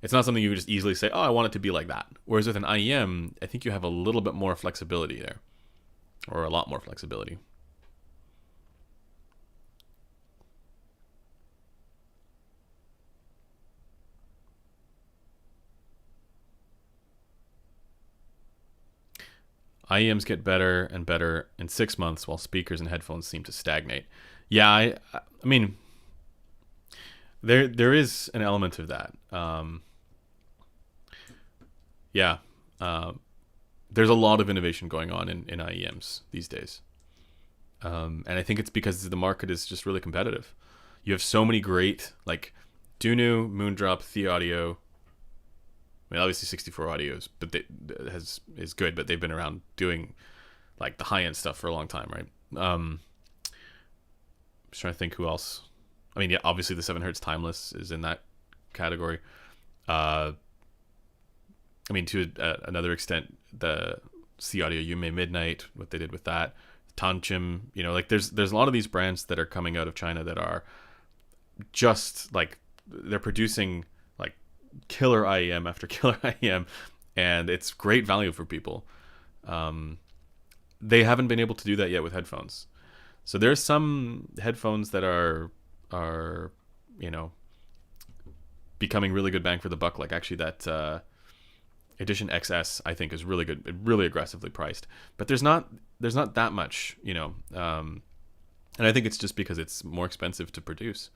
something you would just easily say, oh, I want it to be like that. Whereas with an IEM, I think you have a little bit more flexibility there, or a lot more flexibility. IEMs get better and better in 6 months, while speakers and headphones seem to stagnate. Yeah, I mean, there is an element of that. Yeah, there's a lot of innovation going on in IEMs these days, and I think it's because the market is just really competitive. You have so many great, like, Dunu, Moondrop, ThieAudio. I mean, obviously 64 Audios, but is good, but they've been around doing like the high end stuff for a long time, right? Just trying to think who else. I mean, yeah, obviously the 7 Hertz Timeless is in that category. I mean, to another extent, the ThieAudio Yume Midnight, what they did with that, Tanchim, you know, like there's a lot of these brands that are coming out of China that are just like, they're producing like killer IEM after killer IEM, and it's great value for people. They haven't been able to do that yet with headphones. So there's some headphones that are you know, becoming really good bang for the buck. Like actually that Edition XS I think is really good, really aggressively priced. But there's not that much, you know, and I think it's just because it's more expensive to produce.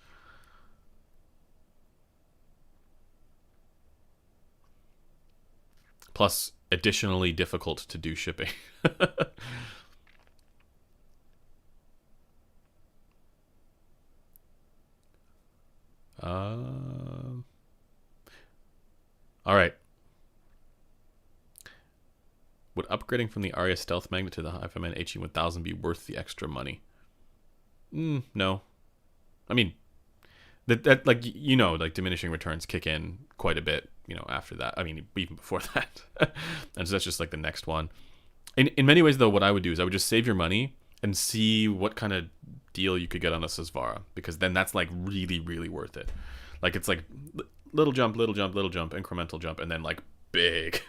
Plus, additionally difficult to do shipping. All right. Would upgrading from the Aria Stealth Magnet to the Hi-Fi Man HE1000 be worth the extra money? No. I mean, that like, you know, like diminishing returns kick in quite a bit, you know, after that. I mean, even before that. And so that's just like the next one. In many ways, though, what I would do is I would just save your money and see what kind of deal you could get on a Susvara, because then that's like really, really worth it. Like it's like little jump, little jump, little jump, incremental jump, and then like big.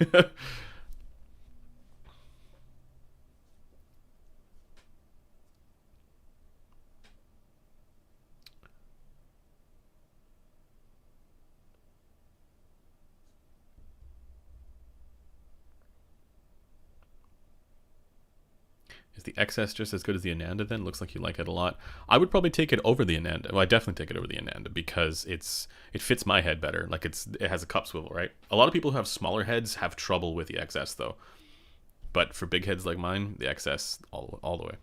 Is the XS just as good as the Ananda then? Looks like you like it a lot. I would probably take it over the Ananda. Well, I definitely take it over the Ananda because it fits my head better. Like it has a cup swivel, right? A lot of people who have smaller heads have trouble with the XS though. But for big heads like mine, the XS all the way.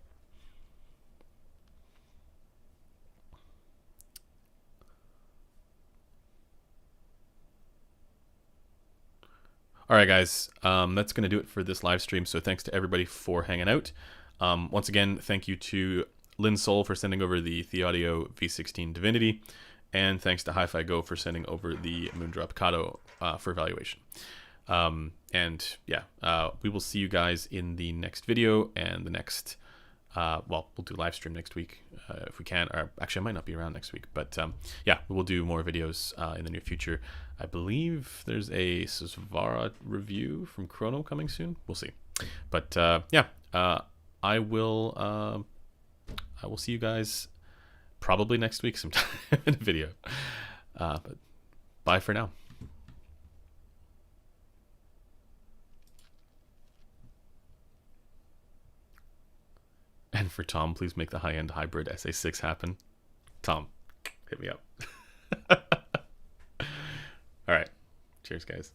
All right, guys, that's going to do it for this live stream. So thanks to everybody for hanging out. Once again, thank you to Lynn Soul for sending over the ThieAudio V16 Divinity, and thanks to Hi-Fi Go for sending over the Moondrop Kato for evaluation. And yeah, we will see you guys in the next video and the next, well, we'll do live stream next week if we can. Or actually, I might not be around next week, but yeah, we will do more videos in the near future. I believe there's a Susvara review from Chrono coming soon. We'll see. But yeah, I will see you guys probably next week sometime in a video. But bye for now. And for Tom, please make the high-end hybrid SA6 happen. Tom, hit me up. All right. Cheers, guys.